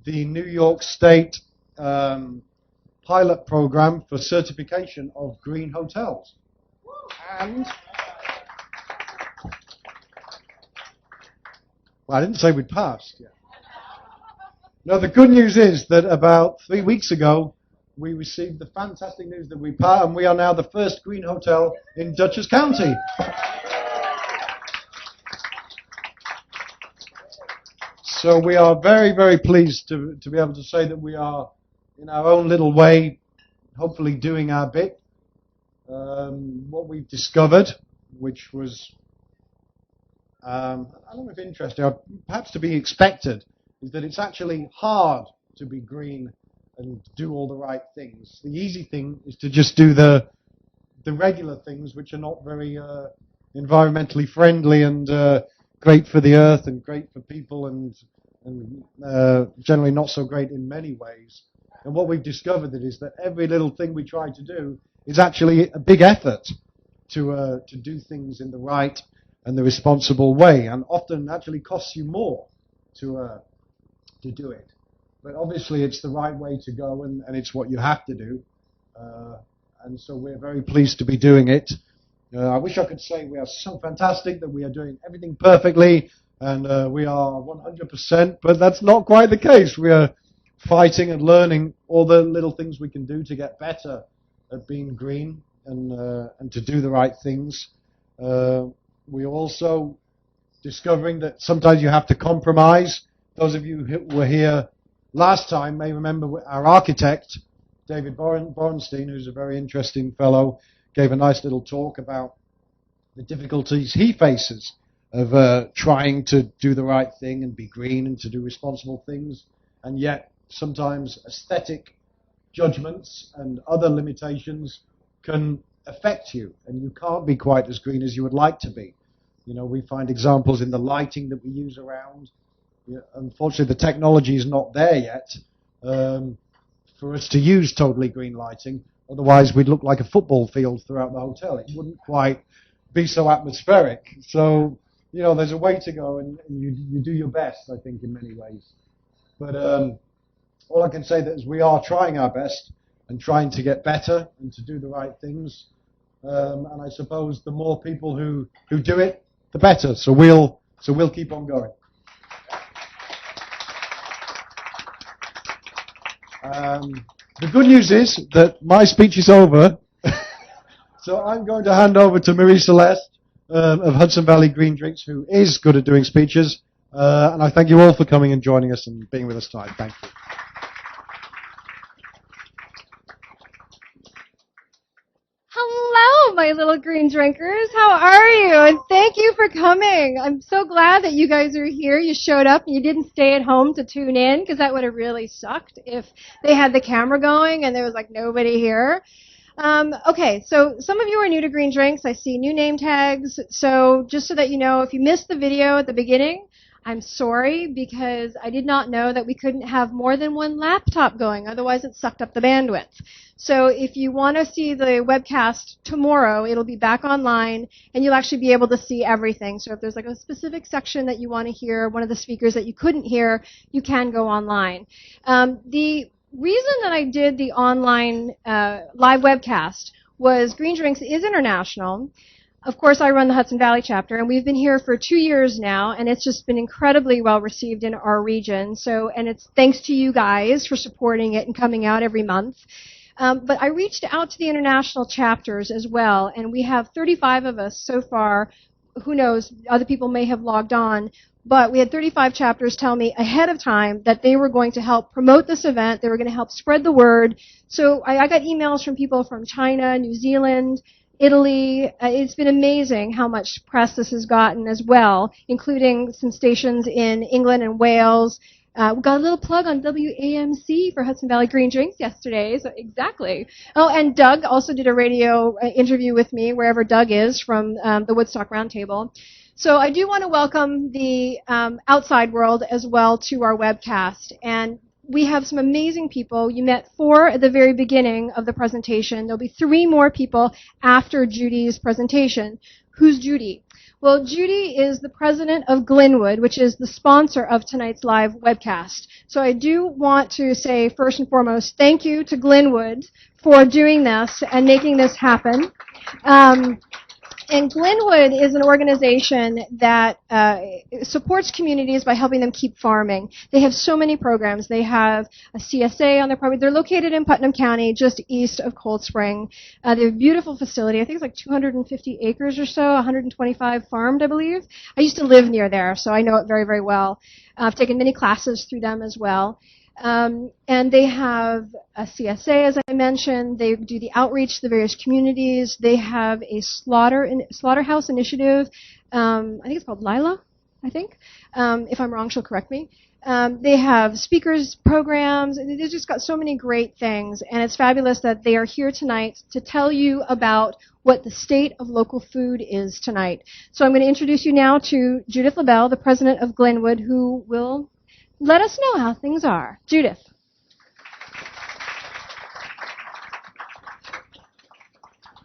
the New York State pilot program for certification of green hotels. And, well, I didn't say we'd passed yet. No, the good news is that about 3 weeks ago, we received the fantastic news that we passed, and we are now the first green hotel in Dutchess County. So we are very, very pleased to be able to say that we are, in our own little way, hopefully doing our bit. What we've discovered, which was, I don't know if interesting, or perhaps to be expected, is that it's actually hard to be green and do all the right things. The easy thing is to just do the regular things, which are not very environmentally friendly and great for the earth and great for people and generally not so great in many ways. And what we've discovered is that every little thing we try to do is actually a big effort to do things in the right and the responsible way, and often actually costs you more to do it. But obviously it's the right way to go, and it's what you have to do. And so we're very pleased to be doing it. I wish I could say we are so fantastic that we are doing everything perfectly and we are 100%, but that's not quite the case. We are fighting and learning all the little things we can do to get better at being green, and to do the right things. We're also discovering that sometimes you have to compromise. Those of you who were here last time may remember our architect, David Borenstein, who's a very interesting fellow, gave a nice little talk about the difficulties he faces of trying to do the right thing and be green and to do responsible things, and yet sometimes aesthetic judgments and other limitations can affect you, and you can't be quite as green as you would like to be. You know, we find examples in the lighting that we use around. Unfortunately, the technology is not there yet for us to use totally green lighting. Otherwise, we'd look like a football field throughout the hotel. It wouldn't quite be so atmospheric. So, you know, there's a way to go, and you do your best, I think, in many ways. But all I can say is we are trying our best and trying to get better and to do the right things. And I suppose the more people who do it, the better. So we'll keep on going. The good news is that my speech is over. So I'm going to hand over to Marie Celeste of Hudson Valley Green Drinks, who is good at doing speeches. And I thank you all for coming and joining us and being with us tonight. Thank you. Hello, my little green drinkers. How are you? And thank you for coming. I'm so glad that you guys are here. You showed up and you didn't stay at home to tune in, because that would have really sucked if they had the camera going and there was like nobody here. Okay, so some of you are new to Green Drinks. I see new name tags. So just so that you know, if you missed the video at the beginning, I'm sorry, because I did not know that we couldn't have more than one laptop going. Otherwise, it sucked up the bandwidth. So if you want to see the webcast tomorrow, it'll be back online, and you'll actually be able to see everything. So if there's like a specific section that you want to hear, one of the speakers that you couldn't hear, you can go online. The reason that I did the online live webcast was Green Drinks is international. Of course, I run the Hudson Valley chapter, and we've been here for 2 years now, and it's just been incredibly well received in our region. So, and it's thanks to you guys for supporting it and coming out every month. But I reached out to the international chapters as well, and we have 35 of us so far. Who knows, other people may have logged on, but we had 35 chapters tell me ahead of time that they were going to help promote this event. They were going to help spread the word. So I got emails from people from China, New Zealand, Italy. It's been amazing how much press this has gotten as well, including some stations in England and Wales. We got a little plug on WAMC for Hudson Valley Green Drinks yesterday, so exactly. Oh, and Doug also did a radio interview with me, wherever Doug is, from the Woodstock Roundtable. So I do want to welcome the outside world as well to our webcast. And we have some amazing people. You met 4 at the very beginning of the presentation. There'll be 3 more people after Judy's presentation. Who's Judy? Well, Judy is the president of Glynwood, which is the sponsor of tonight's live webcast. So I do want to say, first and foremost, thank you to Glynwood for doing this and making this happen. And Glynwood is an organization that supports communities by helping them keep farming. They have so many programs. They have a CSA on their property. They're located in Putnam County, just east of Cold Spring. They have a beautiful facility. I think it's like 250 acres or so, 125 farmed, I believe. I used to live near there, so I know it very, very well. I've taken many classes through them as well. And they have a CSA, as I mentioned. They do the outreach to the various communities. They have a slaughterhouse initiative. I think it's called Lila, I think. If I'm wrong, she'll correct me. They have speakers programs. They've just got so many great things. And it's fabulous that they are here tonight to tell you about what the state of local food is tonight. So I'm going to introduce you now to Judith Labelle, the president of Glynwood, who will let us know how things are. Judith.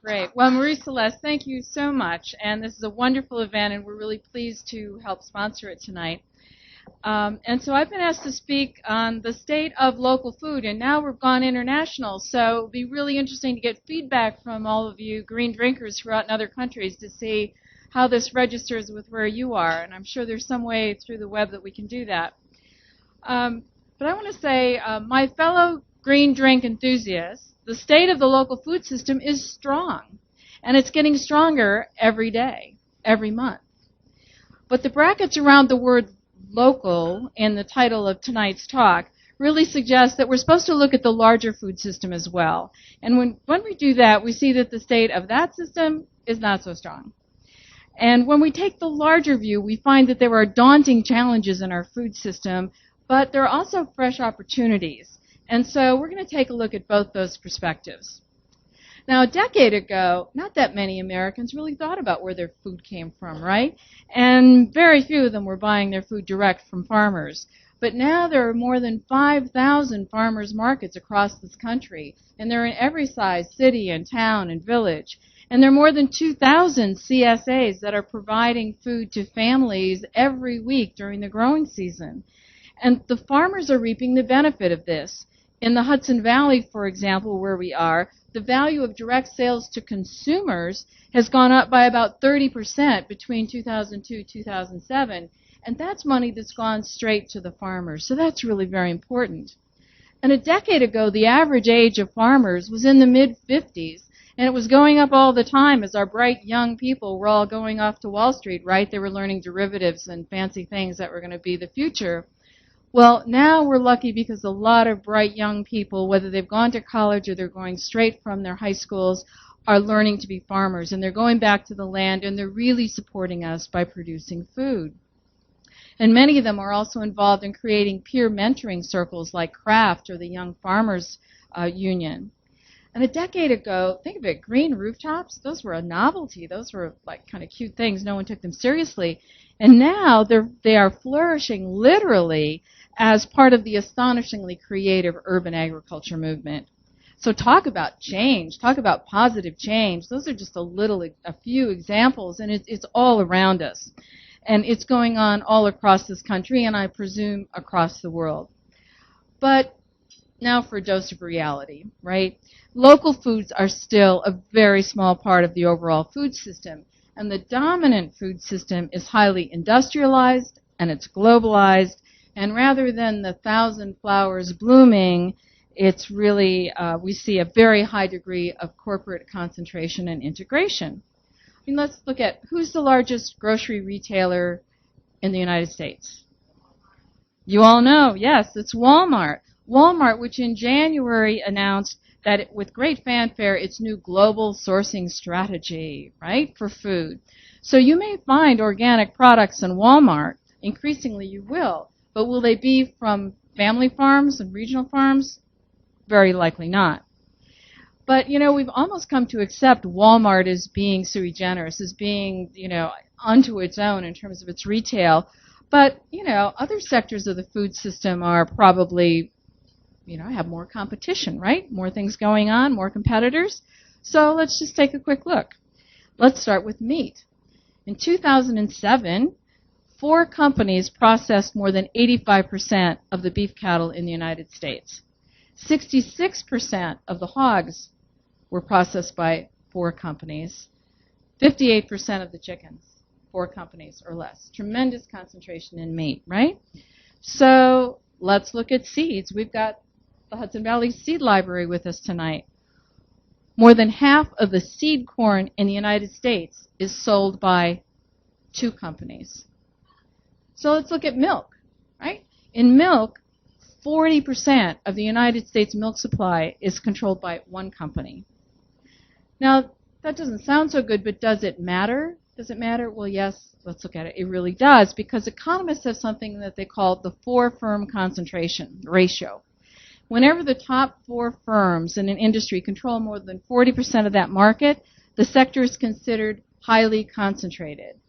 Great. Well, Marie Celeste, thank you so much. And this is a wonderful event, and we're really pleased to help sponsor it tonight. And so I've been asked to speak on the state of local food, and now we've gone international. So it'll be really interesting to get feedback from all of you green drinkers who are out in other countries to see how this registers with where you are. And I'm sure there's some way through the web that we can do that. But I want to say, my fellow green drink enthusiasts, the state of the local food system is strong, and it's getting stronger every day, every month. But the brackets around the word local in the title of tonight's talk really suggest that we're supposed to look at the larger food system as well. And when we do that, we see that the state of that system is not so strong. And when we take the larger view, we find that there are daunting challenges in our food system, but there are also fresh opportunities. And so we're going to take a look at both those perspectives. Now, a decade ago, not that many Americans really thought about where their food came from, right? And very few of them were buying their food direct from farmers. But now there are more than 5,000 farmers markets across this country, and they're in every size city and town and village. And there are more than 2,000 CSAs that are providing food to families every week during the growing season. And the farmers are reaping the benefit of this. In the Hudson Valley, for example, where we are, the value of direct sales to consumers has gone up by about 30% between 2002 and 2007. And that's money that's gone straight to the farmers. So that's really very important. And a decade ago, the average age of farmers was in the mid-50s. And it was going up all the time as our bright young people were all going off to Wall Street, right? They were learning derivatives and fancy things that were going to be the future. Well, now we're lucky because a lot of bright young people, whether they've gone to college or they're going straight from their high schools, are learning to be farmers. And they're going back to the land, and they're really supporting us by producing food. And many of them are also involved in creating peer mentoring circles like CRAFT or the Young Farmers Union. And a decade ago, think of it, green rooftops, those were a novelty. Those were like kind of cute things. No one took them seriously. And now they are flourishing literally as part of the astonishingly creative urban agriculture movement. So talk about change, talk about positive change. Those are just a few examples, and it's all around us. And it's going on all across this country, and I presume across the world. But now for a dose of reality, right? Local foods are still a very small part of the overall food system, and the dominant food system is highly industrialized, and it's globalized, and rather than the 1,000 flowers blooming, it's really, we see a very high degree of corporate concentration and integration. I mean, let's look at who's the largest grocery retailer in the United States. You all know, yes, it's Walmart. Walmart, which in January announced that with great fanfare, its new global sourcing strategy, right, for food. So you may find organic products in Walmart. Increasingly you will. But will they be from family farms and regional farms? Very likely not. But, you know, we've almost come to accept Walmart as being sui generis, as being, you know, unto its own in terms of its retail. But, you know, other sectors of the food system are probably, you know, have more competition, right? More things going on, more competitors. So let's just take a quick look. Let's start with meat. In 2007, 4 companies processed more than 85% of the beef cattle in the United States. 66% of the hogs were processed by 4 companies. 58% of the chickens, 4 companies or less. Tremendous concentration in meat, right? So let's look at seeds. We've got the Hudson Valley Seed Library with us tonight. More than half of the seed corn in the United States is sold by 2 companies. So let's look at milk, right? In milk, 40% of the United States milk supply is controlled by 1 company. Now, that doesn't sound so good, but does it matter? Does it matter? Well, yes, let's look at it. It really does, because economists have something that they call the 4-firm concentration ratio. Whenever the top 4 firms in an industry control more than 40% of that market, the sector is considered highly concentrated.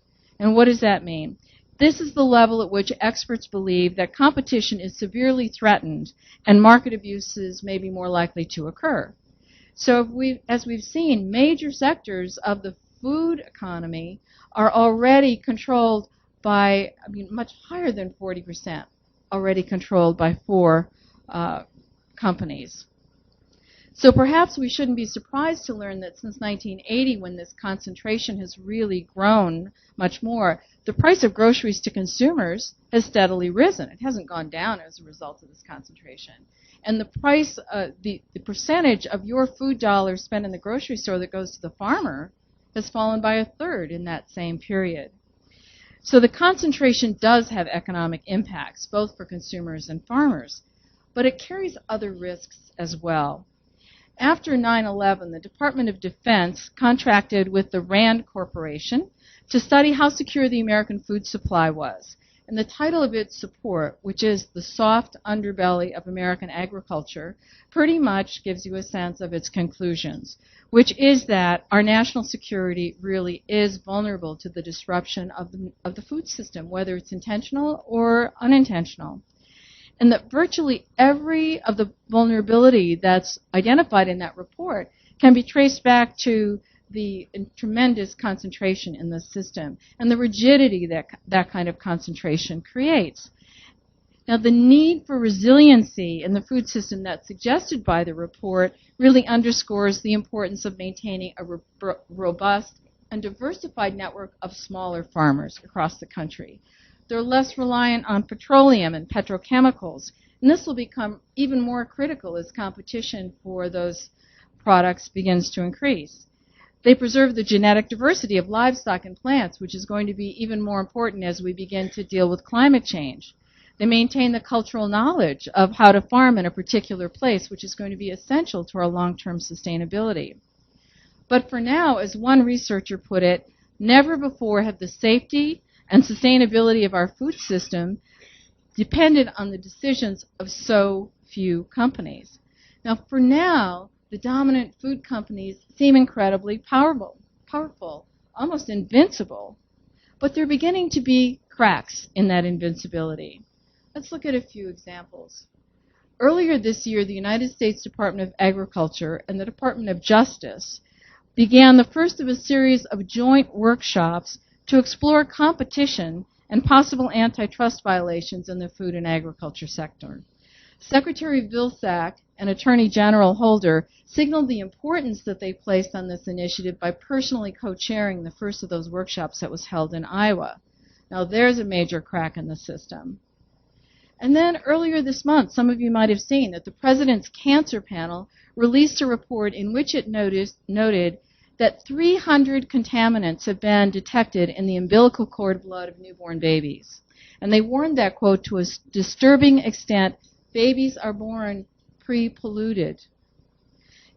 And what does that mean? This is the level at which experts believe that competition is severely threatened and market abuses may be more likely to occur. So as we've seen, major sectors of the food economy are already controlled by, much higher than 40%, already controlled by 4 companies. So perhaps we shouldn't be surprised to learn that since 1980, when this concentration has really grown much more, the price of groceries to consumers has steadily risen. It hasn't gone down as a result of this concentration. And the price, the percentage of your food dollars spent in the grocery store that goes to the farmer has fallen by a third in that same period. So the concentration does have economic impacts, both for consumers and farmers, but it carries other risks as well. After 9/11, the Department of Defense contracted with the Rand Corporation to study how secure the American food supply was. And the title of its report, which is The Soft Underbelly of American Agriculture, pretty much gives you a sense of its conclusions, which is that our national security really is vulnerable to the disruption of the food system, whether it's intentional or unintentional. And that virtually every of the vulnerability that's identified in that report can be traced back to the tremendous concentration in the system and the rigidity that that kind of concentration creates. Now, the need for resiliency in the food system that's suggested by the report really underscores the importance of maintaining a robust and diversified network of smaller farmers across the country. They're less reliant on petroleum and petrochemicals, and this will become even more critical as competition for those products begins to increase. They preserve the genetic diversity of livestock and plants, which is going to be even more important as we begin to deal with climate change. They maintain the cultural knowledge of how to farm in a particular place, which is going to be essential to our long-term sustainability. But for now, as one researcher put it, never before have the safety and sustainability of our food system depended on the decisions of so few companies. Now, for now, the dominant food companies seem incredibly powerful, almost invincible, but there are beginning to be cracks in that invincibility. Let's look at a few examples. Earlier this year, the United States Department of Agriculture and the Department of Justice began the first of a series of joint workshops to explore competition and possible antitrust violations in the food and agriculture sector. Secretary Vilsack and Attorney General Holder signaled the importance that they placed on this initiative by personally co-chairing the first of those workshops that was held in Iowa. Now, there's a major crack in the system. And then earlier this month, some of you might have seen that the President's Cancer Panel released a report in which it noted that 300 contaminants have been detected in the umbilical cord blood of newborn babies. And they warned that, quote, to a disturbing extent, babies are born pre-polluted.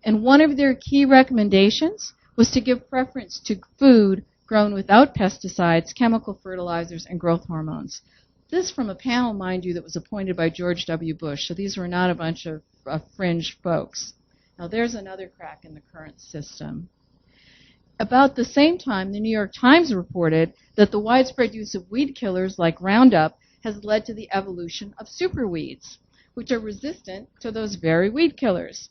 And one of their key recommendations was to give preference to food grown without pesticides, chemical fertilizers, and growth hormones. This from a panel, mind you, that was appointed by George W. Bush, so these were not a bunch of fringe folks. Now, there's another crack in the current system. About the same time, the New York Times reported that the widespread use of weed killers like Roundup has led to the evolution of superweeds, which are resistant to those very weed killers.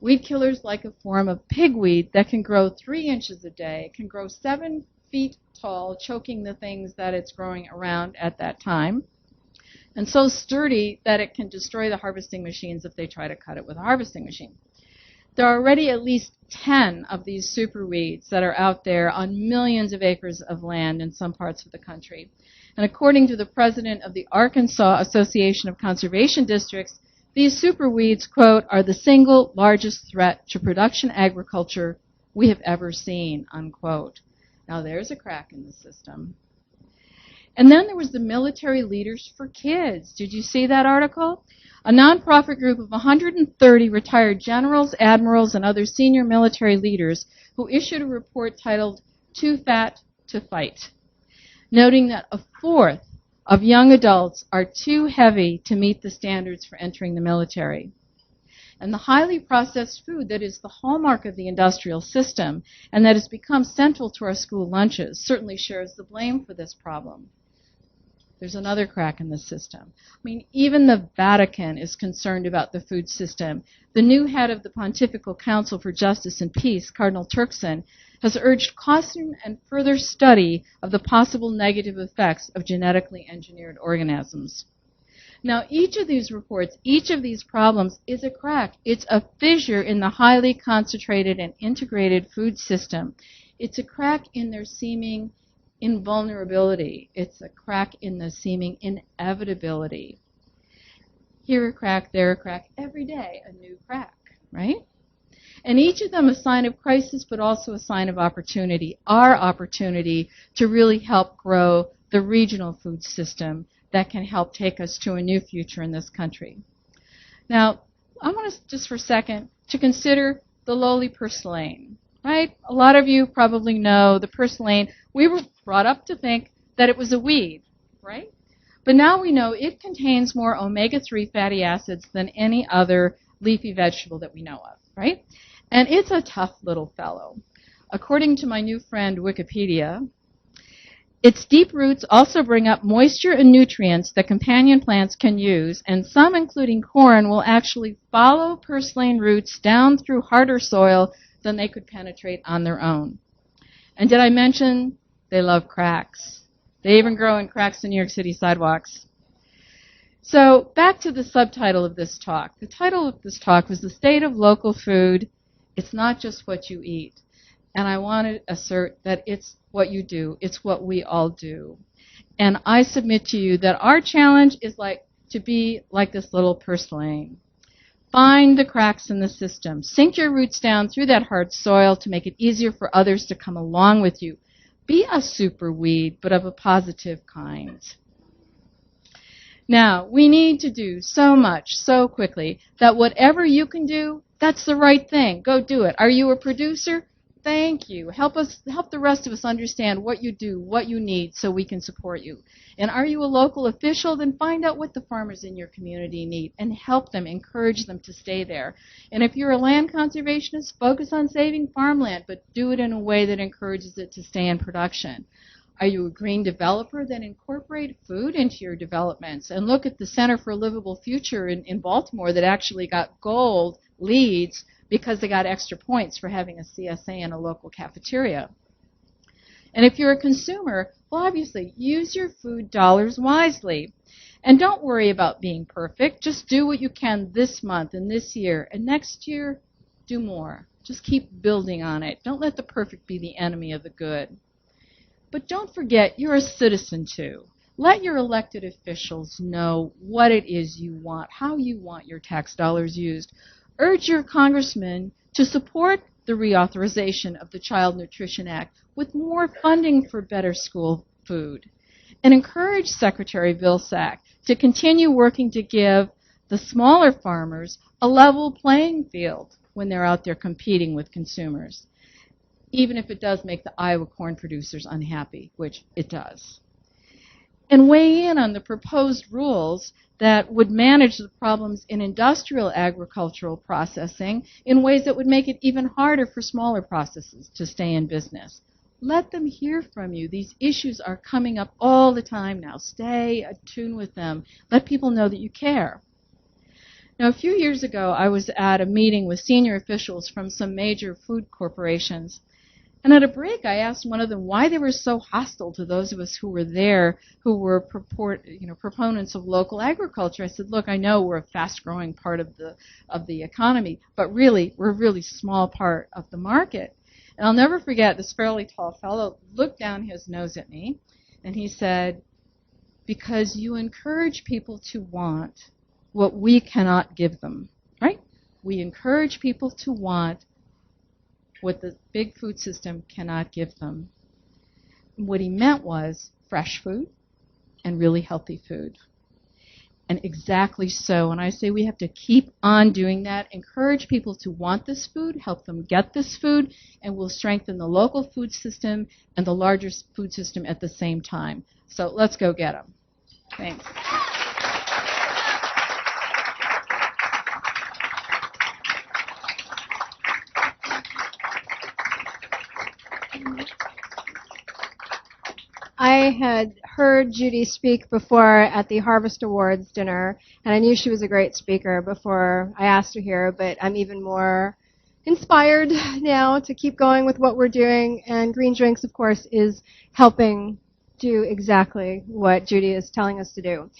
Weed killers like a form of pigweed that can grow 3 inches a day, can grow 7 feet tall, choking the things that it's growing around at that time, and so sturdy that it can destroy the harvesting machines if they try to cut it with a harvesting machine. There are already at least 10 of these superweeds that are out there on millions of acres of land in some parts of the country. And according to the president of the Arkansas Association of Conservation Districts, these superweeds, quote, are the single largest threat to production agriculture we have ever seen, unquote. Now there's a crack in the system. And then there was the Military Leaders for Kids. Did you see that article? A nonprofit group of 130 retired generals, admirals, and other senior military leaders who issued a report titled Too Fat to Fight, noting that a fourth of young adults are too heavy to meet the standards for entering the military. And the highly processed food that is the hallmark of the industrial system and that has become central to our school lunches certainly shares the blame for this problem. There's another crack in the system. I mean, even the Vatican is concerned about the food system. The new head of the Pontifical Council for Justice and Peace, Cardinal Turkson, has urged caution and further study of the possible negative effects of genetically engineered organisms. Now, each of these reports, each of these problems is a crack. It's a fissure in the highly concentrated and integrated food system. It's a crack in their seeming invulnerability. It's a crack in the seeming inevitability. Here a crack, there a crack, every day a new crack, right? And each of them a sign of crisis, but also a sign of opportunity, our opportunity to really help grow the regional food system that can help take us to a new future in this country. Now, I want us just for a second to consider the lowly purslane, right? A lot of you probably know the purslane. We were brought up to think that it was a weed, right? But now we know it contains more omega-3 fatty acids than any other leafy vegetable that we know of, right? And it's a tough little fellow. According to my new friend Wikipedia, its deep roots also bring up moisture and nutrients that companion plants can use, and some, including corn, will actually follow purslane roots down through harder soil than they could penetrate on their own. And did I mention they love cracks? They even grow in cracks in New York City sidewalks. So back to the subtitle of this talk. The title of this talk was The State of Local Food. It's not just what you eat. And I want to assert that it's what you do. It's what we all do. And I submit to you that our challenge is to be like this little purslane. Find the cracks in the system. Sink your roots down through that hard soil to make it easier for others to come along with you. Be a super weed, but of a positive kind. Now, we need to do so much so quickly that whatever you can do, that's the right thing. Go do it. Are you a producer? Thank you. Help the rest of us understand what you do, what you need, so we can support you. And are you a local official? Then find out what the farmers in your community need and help them, encourage them to stay there. And if you're a land conservationist, focus on saving farmland, but do it in a way that encourages it to stay in production. Are you a green developer? Then incorporate food into your developments. And look at the Center for a Livable Future in Baltimore that actually got gold leads because they got extra points for having a CSA in a local cafeteria. And if you're a consumer, well, obviously, use your food dollars wisely. And don't worry about being perfect. Just do what you can this month and this year. And next year, do more. Just keep building on it. Don't let the perfect be the enemy of the good. But don't forget, you're a citizen too. Let your elected officials know what it is you want, how you want your tax dollars used. Urge your congressman to support the reauthorization of the Child Nutrition Act with more funding for better school food. And encourage Secretary Vilsack to continue working to give the smaller farmers a level playing field when they're out there competing with consumers, even if it does make the Iowa corn producers unhappy, which it does. And weigh in on the proposed rules that would manage the problems in industrial agricultural processing in ways that would make it even harder for smaller processes to stay in business. Let them hear from you. These issues are coming up all the time now. Stay attuned with them. Let people know that you care. Now, a few years ago, I was at a meeting with senior officials from some major food corporations. And at a break, I asked one of them why they were so hostile to those of us who were there, who were proponents of local agriculture. I said, look, I know we're a fast-growing part of the economy, but really, we're a really small part of the market. And I'll never forget, this fairly tall fellow looked down his nose at me, and he said, because you encourage people to want what we cannot give them, right? We encourage people to want what the big food system cannot give them. What he meant was fresh food and really healthy food. And exactly so. And I say we have to keep on doing that, encourage people to want this food, help them get this food, and we'll strengthen the local food system and the larger food system at the same time. So let's go get them. Thanks. I had heard Judy speak before at the Harvest Awards dinner, and I knew she was a great speaker before I asked her here, but I'm even more inspired now to keep going with what we're doing, and Green Drinks, of course, is helping do exactly what Judy is telling us to do.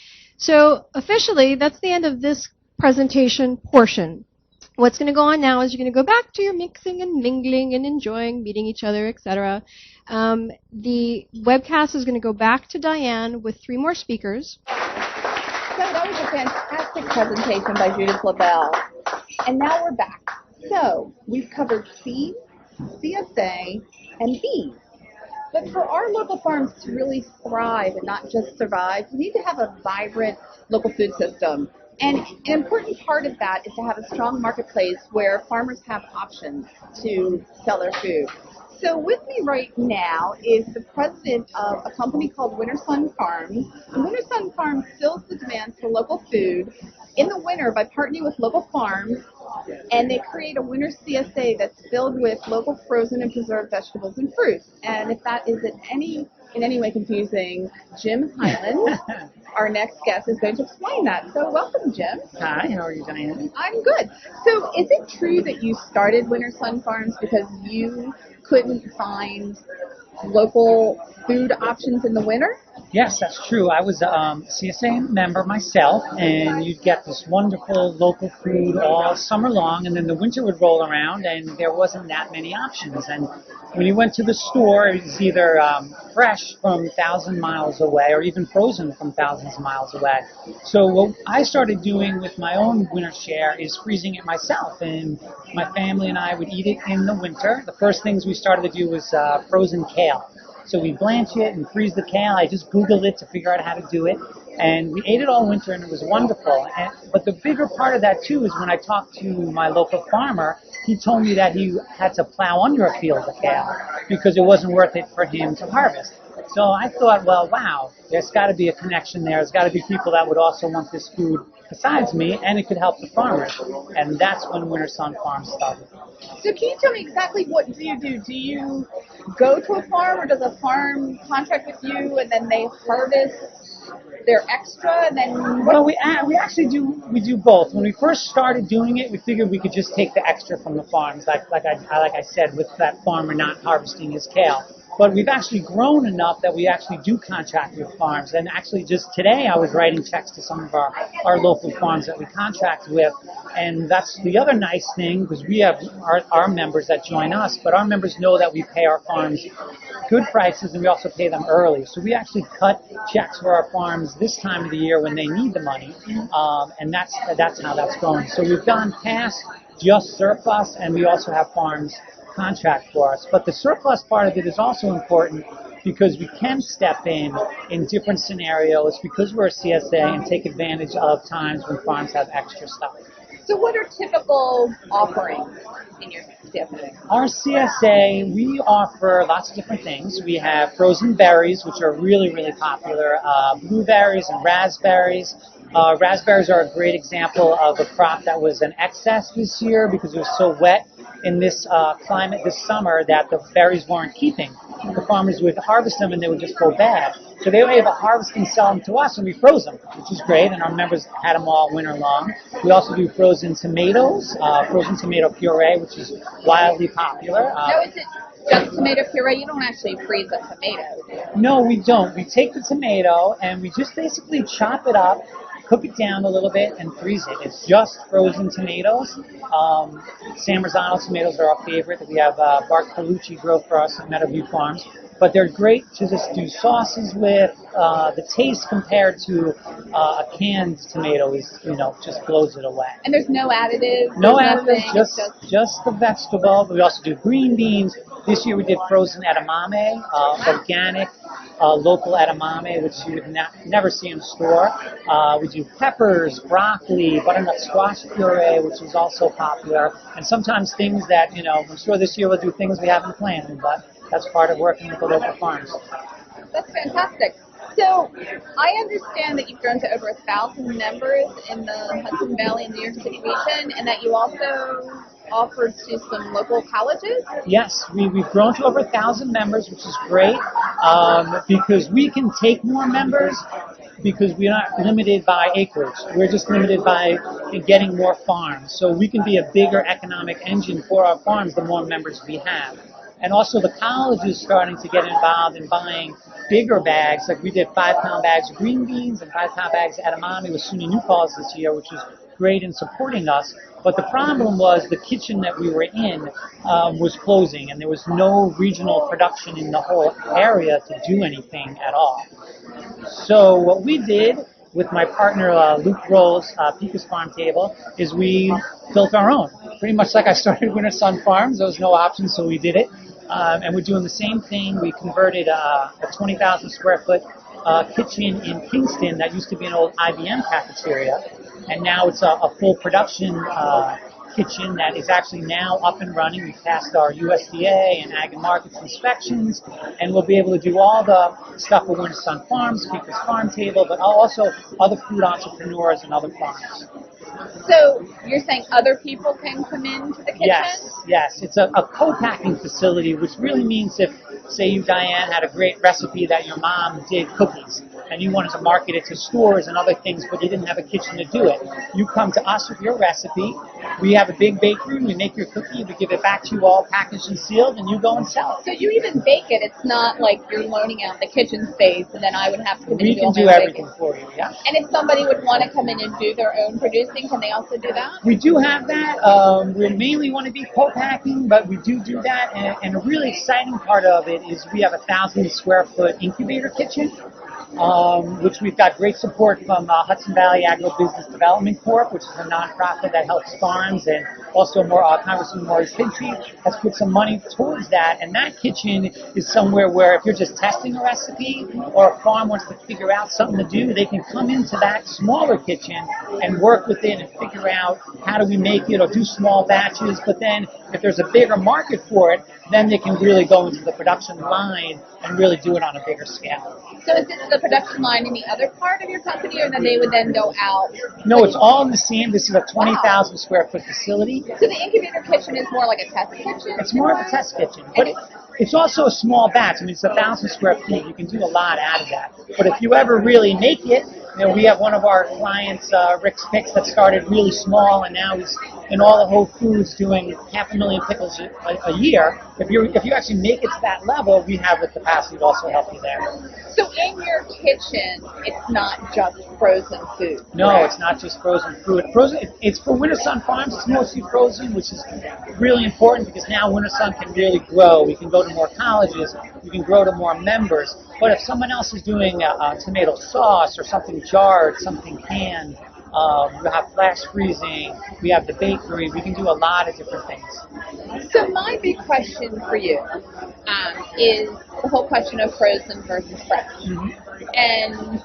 So officially, that's the end of this presentation portion. What's going to go on now is you're going to go back to your mixing and mingling and enjoying meeting each other, etc. The webcast is going to go back to Diane with 3 more speakers. So that was a fantastic presentation by Judith Labelle. And now we're back. So we've covered seeds, CSA, and bees. But for our local farms to really thrive and not just survive, we need to have a vibrant local food system. And an important part of that is to have a strong marketplace where farmers have options to sell their food. So with me right now is the president of a company called Winter Sun Farms. And Winter Sun Farms fills the demand for local food in the winter by partnering with local farms, and they create a winter CSA that's filled with local frozen and preserved vegetables and fruits. And if that is in any way confusing, Jim Hyland, our next guest, is going to explain that. So welcome, Jim. Hi, how are you, Diane? I'm good. So is it true that you started Winter Sun Farms because you couldn't find local food options in the winter? Yes, that's true. I was a CSA member myself, and you'd get this wonderful local food all summer long, and then the winter would roll around, and there wasn't that many options. And when you went to the store, it was either fresh from 1,000 miles away or even frozen from thousands of miles away. So what I started doing with my own winter share is freezing it myself, and my family and I would eat it in the winter. The first things we started to do was frozen kale. So we blanch it and freeze the kale. I just Googled it to figure out how to do it. And we ate it all winter, and it was wonderful. But the bigger part of that, too, is when I talked to my local farmer, he told me that he had to plow under a field of kale because it wasn't worth it for him to harvest. So I thought, well, wow, there's got to be a connection there. There's got to be people that would also want this food besides me, and it could help the farmers. And that's when Winter Sun Farms started. So can you tell me exactly what do you do? Do you go to a farm, or does a farm contract with you and then they harvest their extra? And then well, we actually do both. When we first started doing it, we figured we could just take the extra from the farms, like I said, with that farmer not harvesting his kale. But we've actually grown enough that we actually do contract with farms. And actually just today I was writing checks to some of our local farms that we contract with. And that's the other nice thing, because we have our members that join us, but our members know that we pay our farms good prices, and we also pay them early. So we actually cut checks for our farms this time of the year when they need the money. And that's how that's going. So we've gone past just surplus, and we also have farms contract for us. But the surplus part of it is also important because we can step in different scenarios because we're a CSA and take advantage of times when farms have extra stuff. So what are typical offerings in your CSA? Our CSA, we offer lots of different things. We have frozen berries, which are really, really popular, blueberries and raspberries. Raspberries are a great example of a crop that was an excess this year because it was so wet in this climate this summer that the berries weren't keeping. The farmers would harvest them and they would just go bad. So they were able to harvest and sell them to us, and we froze them, which is great, and our members had them all winter long. We also do frozen tomatoes, frozen tomato puree, which is wildly popular. Now, is it just tomato puree? You don't actually freeze a tomato. No, we don't. We take the tomato and we just basically chop it up, cook it down a little bit, and freeze it. It's just frozen tomatoes. San Marzano tomatoes are our favorite that we have Bart Colucci grow for us at Meadowview Farms. But they're great to just do sauces with. The taste compared to a canned tomato is, just blows it away. And there's no additives? No additives, just the vegetable. We also do green beans. This year we did frozen edamame, organic, local edamame, which you would never see in a store. We do peppers, broccoli, butternut squash puree, which is also popular. And sometimes things that, I'm sure this year we'll do things we haven't planned, but that's part of working with the local farms. That's fantastic. So I understand that you've grown to over 1,000 members in the Hudson Valley and New York City region, and that you also offer to some local colleges? Yes, we've grown to over 1,000 members, which is great, because we can take more members because we're not limited by acreage. We're just limited by getting more farms. So we can be a bigger economic engine for our farms the more members we have. And also the colleges starting to get involved in buying bigger bags. Like we did 5-pound bags of green beans and 5-pound bags of edamame with SUNY New Falls this year, which was great in supporting us. But the problem was the kitchen that we were in was closing, and there was no regional production in the whole area to do anything at all. So what we did with my partner Luke Grohl's Pecos Farm Table is we built our own. Pretty much like I started Winter Sun Farms. There was no option, so we did it. And we're doing the same thing. We converted a 20,000 square foot kitchen in Kingston that used to be an old IBM cafeteria. And now it's a full production kitchen that is actually now up and running. We passed our USDA and Ag and Markets inspections, and we'll be able to do all the stuff with Winter Sun Farms, Pecos Farm Table, but also other food entrepreneurs and other farms. So you're saying other people can come into the kitchen? Yes. It's a co-packing facility, which really means if, say, you, Diane, had a great recipe that your mom did cookies, and you wanted to market it to stores and other things, but you didn't have a kitchen to do it. You come to us with your recipe. We have a big bakery. We make your cookie. We give it back to you all packaged and sealed, and you go and sell it. So you even bake it. It's not like you're loaning out the kitchen space, and then I would have to come in and do all my We can do everything for you, yeah. And if somebody would want to come in and do their own producing, can they also do that? We do have that. We mainly want to be co-packing, but we do that. And a really exciting part of it is we have a 1,000 square foot incubator kitchen, which we've got great support from Hudson Valley Agribusiness Development Corp., which is a nonprofit that helps farms, and also Congressman Maurice Pinchie has put some money towards that. And that kitchen is somewhere where if you're just testing a recipe or a farm wants to figure out something to do, they can come into that smaller kitchen and work with it and figure out how do we make it or do small batches. But then if there's a bigger market for it, then they can really go into the production line and really do it on a bigger scale. So is this the production line in the other part of your company, or then they would then go out? No, it's all in the same. This is a 20,000 square foot facility. So the incubator kitchen is more like a test kitchen? It's more of a test kitchen. But it's also a small batch. I mean, it's 1,000 square feet. You can do a lot out of that. But if you ever really make it, we have one of our clients, Rick Spix, that started really small, and now he's in all the Whole Foods doing 500,000 pickles a year. If you actually make it to that level, we have the capacity to also help you there. So in your kitchen, it's not just frozen food? No, it's not just frozen food. It's for Winter Sun Farms. It's mostly frozen, which is really important because now Winter Sun can really grow. We can go to more colleges. We can grow to more members. But if someone else is doing a tomato sauce or something jarred, something canned, we have flash freezing, we have the bakery, we can do a lot of different things. So my big question for you is the whole question of frozen versus fresh. Mm-hmm. And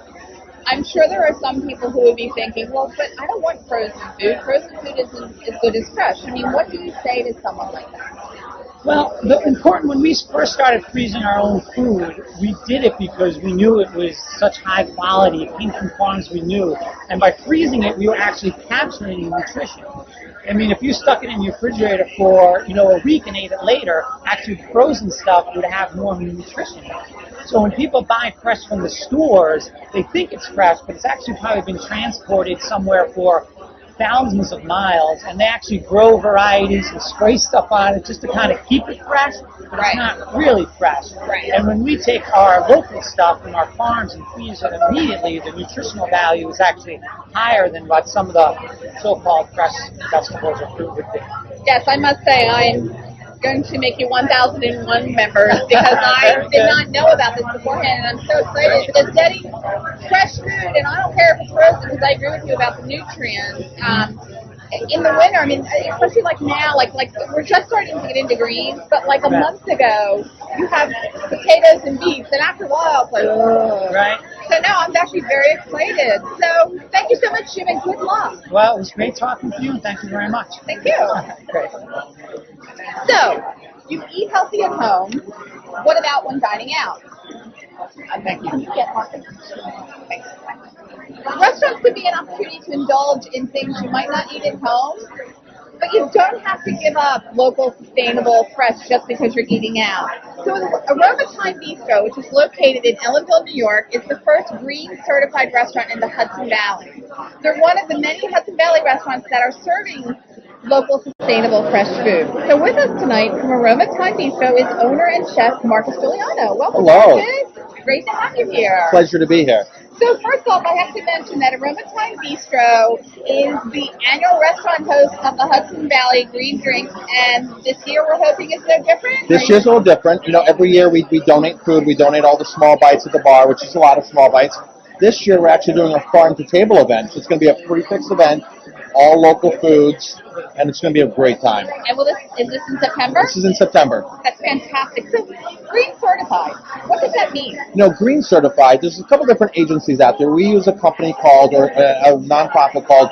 I'm sure there are some people who would be thinking, well, but I don't want frozen food. Frozen food isn't as good as fresh. I mean, what do you say to someone like that? Well, when we first started freezing our own food, we did it because we knew it was such high quality. It came from farms we knew. And by freezing it, we were actually capturing nutrition. I mean, if you stuck it in your refrigerator for, a week and ate it later, actually frozen stuff would have more nutrition. So when people buy fresh from the stores, they think it's fresh, but it's actually probably been transported somewhere for thousands of miles, and they actually grow varieties and spray stuff on it just to kind of keep it fresh, but it's not really fresh. Right. And when we take our local stuff from our farms and freeze it immediately, the nutritional value is actually higher than what some of the so-called fresh vegetables or fruit would be. Yes, I must say I'm going to make you 1,001 members because I did not know about this beforehand, and I'm so excited because getting fresh food, and I don't care if it's frozen because I agree with you about the nutrients. In the winter, I mean, especially like now, like we're just starting to get into greens, but like a month ago, you have potatoes and beets, and after a while, it's like, ugh. Right. So now I'm actually very excited. So thank you so much, Jim, and good luck. Well, it was great talking to you, and thank you very much. Thank you. Great. So, you eat healthy at home. What about when dining out? Thank you. Thanks. Restaurants could be an opportunity to indulge in things you might not eat at home, but you don't have to give up local, sustainable, fresh just because you're eating out. So Aroma Bistro, which is located in Ellenville, New York, is the first Greene certified restaurant in the Hudson Valley. They're one of the many Hudson Valley restaurants that are serving local, sustainable, fresh food. So with us tonight from Aroma Thyme Bistro is owner and chef Marcus Guiliano. Welcome, Hello. Marcus. Great to have you here. Pleasure to be here. So first off, I have to mention that Aroma Thyme Bistro is the annual restaurant host of the Hudson Valley Greene Drinks, and this year we're hoping it's no different. This year's a little different. You know, every year we donate food. We donate all the small bites at the bar, which is a lot of small bites. This year we're actually doing a farm-to-table event. So it's going to be a prefix event, all local foods, and it's going to be a great time. And is this in September? This is in September. That's fantastic. So, Greene certified, what does that mean? You know, Greene certified, there's a couple different agencies out there. We use a company called, or a nonprofit called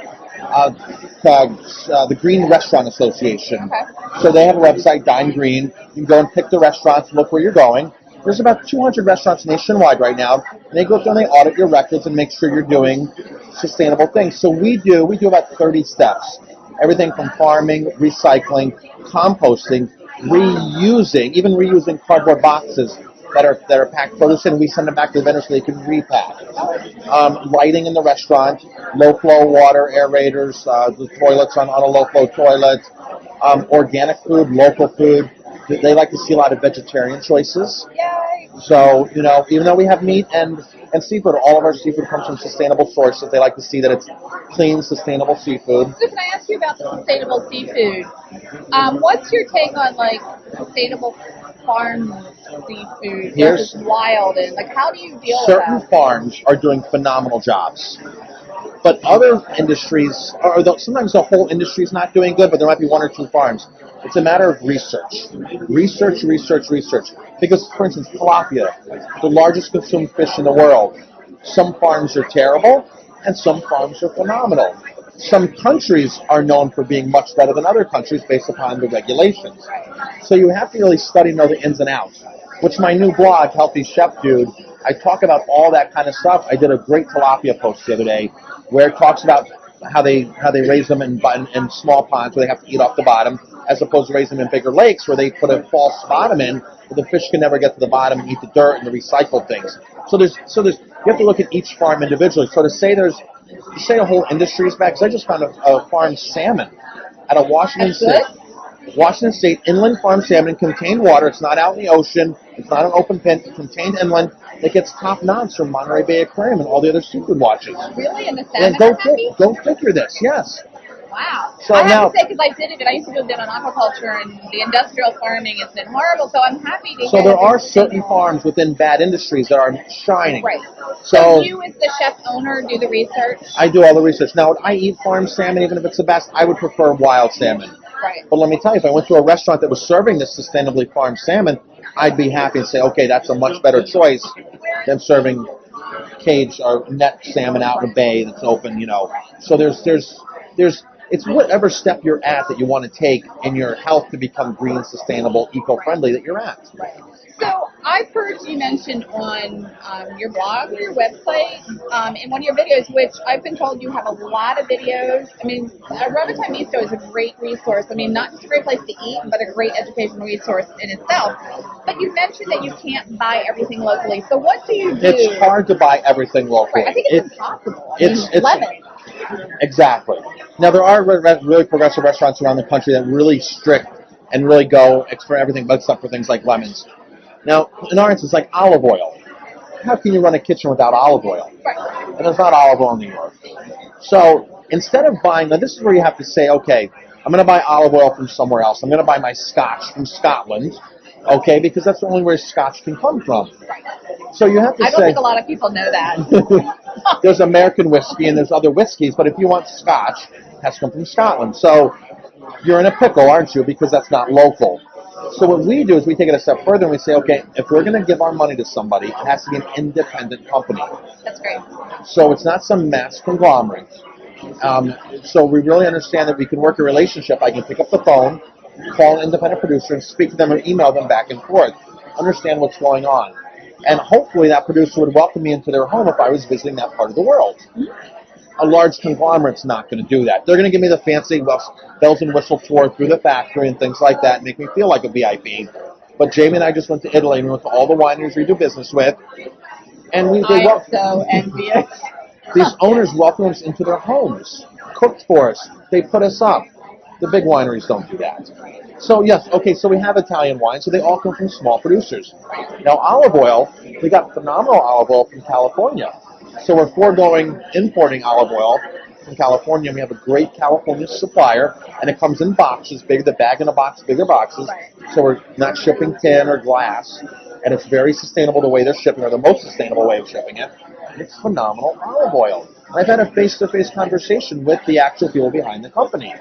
the Greene Restaurant Association. Okay. So they have a website, Dine Greene. You can go and pick the restaurants, look where you're going. There's about 200 restaurants nationwide right now, and they go through and they audit your records and make sure you're doing sustainable things. So we do about 30 steps. Everything from farming, recycling, composting, even reusing cardboard boxes that are packed produce in. We send them back to the vendors so they can repack. Lighting in the restaurant, low flow water, aerators, the toilets on a low flow toilet, organic food, local food. They like to see a lot of vegetarian choices. Yay! So, you know, even though we have meat and seafood, all of our seafood comes from sustainable sources. They like to see that it's clean, sustainable seafood. So can I ask you about the sustainable seafood? What's your take on, like, sustainable farm seafood versus wild? And, like, how do you deal with that? Certain farms are doing phenomenal jobs. But other industries, sometimes the whole industry is not doing good, but there might be one or two farms. It's a matter of research. Research. Because, for instance, tilapia, the largest consumed fish in the world. Some farms are terrible, and some farms are phenomenal. Some countries are known for being much better than other countries based upon the regulations. So you have to really study and know the ins and outs. Which my new blog, Healthy Chef Dude, I talk about all that kind of stuff. I did a great tilapia post the other day where it talks about how they raise them in small ponds where they have to eat off the bottom, as opposed to raising them in bigger lakes where they put a false bottom in, where the fish can never get to the bottom and eat the dirt and the recycled things. So there's you have to look at each farm individually. So to say a whole industry is bad, because I just found a farmed salmon out of Washington State, inland farm salmon, contained water. It's not out in the ocean. It's not an open pen. It's contained inland. It gets top notch from Monterey Bay Aquarium and all the other seafood watches. Really? And the salmon Go figure this, yes. Wow. So I now, have to say, because I did it, and I used to go down on aquaculture, and the industrial farming has been horrible, so I'm happy to hear. So there are certain farms within bad industries that are shining. Right. So you, as the chef owner, do the research? I do all the research. Now, would I eat farmed salmon, even if it's the best? I would prefer wild salmon. Right. But let me tell you, if I went to a restaurant that was serving this sustainably farmed salmon, I'd be happy and say, okay, that's a much better choice than serving caged or net salmon out in a bay that's open, you know. So it's whatever step you're at that you want to take in your health to become green, sustainable, eco-friendly that you're at. Right. So I've heard you mention on your blog or your website, in one of your videos, which I've been told you have a lot of videos. I mean, Aroma Thyme Bistro is a great resource. I mean, not just a great place to eat, but a great educational resource in itself. But you mentioned that you can't buy everything locally. So what do you do? It's hard to buy everything locally. Right. I think it's impossible. It's lemon. Exactly. Now, there are really progressive restaurants around the country that are really strict and really go for everything but except for things like lemons. Now, in our instance, like olive oil. How can you run a kitchen without olive oil? Right. And there's not olive oil in New York. So instead of buying, now this is where you have to say, okay, I'm going to buy olive oil from somewhere else. I'm going to buy my scotch from Scotland, okay, because that's the only where scotch can come from. Right. So you have to I don't think a lot of people know that. There's American whiskey and there's other whiskeys, but if you want scotch, it has to come from Scotland. So you're in a pickle, aren't you, because that's not local. So what we do is we take it a step further and we say, okay, if we're going to give our money to somebody, it has to be an independent company. That's great. So it's not some mass conglomerate. So we really understand that we can work a relationship. I can pick up the phone, call an independent producer, and speak to them or email them back and forth. Understand what's going on. And hopefully that producer would welcome me into their home if I was visiting that part of the world. A large conglomerate's not going to do that. They're going to give me the fancy bells and whistle tour through the factory and things like that and make me feel like a VIP. But Jamie and I just went to Italy and we went to all the wineries we do business with. And I'm so envious. These owners welcome us into their homes, cooked for us. They put us up. The big wineries don't do that. So yes, okay, so we have Italian wine, so they all come from small producers. Now olive oil, we got phenomenal olive oil from California. So we're foregoing importing olive oil from California. We have a great California supplier, and it comes in boxes, big, the bag in a box, bigger boxes. So we're not shipping tin or glass, and it's very sustainable the way they're shipping, or the most sustainable way of shipping it. And it's phenomenal olive oil. And I've had a face-to-face conversation with the actual people behind the company.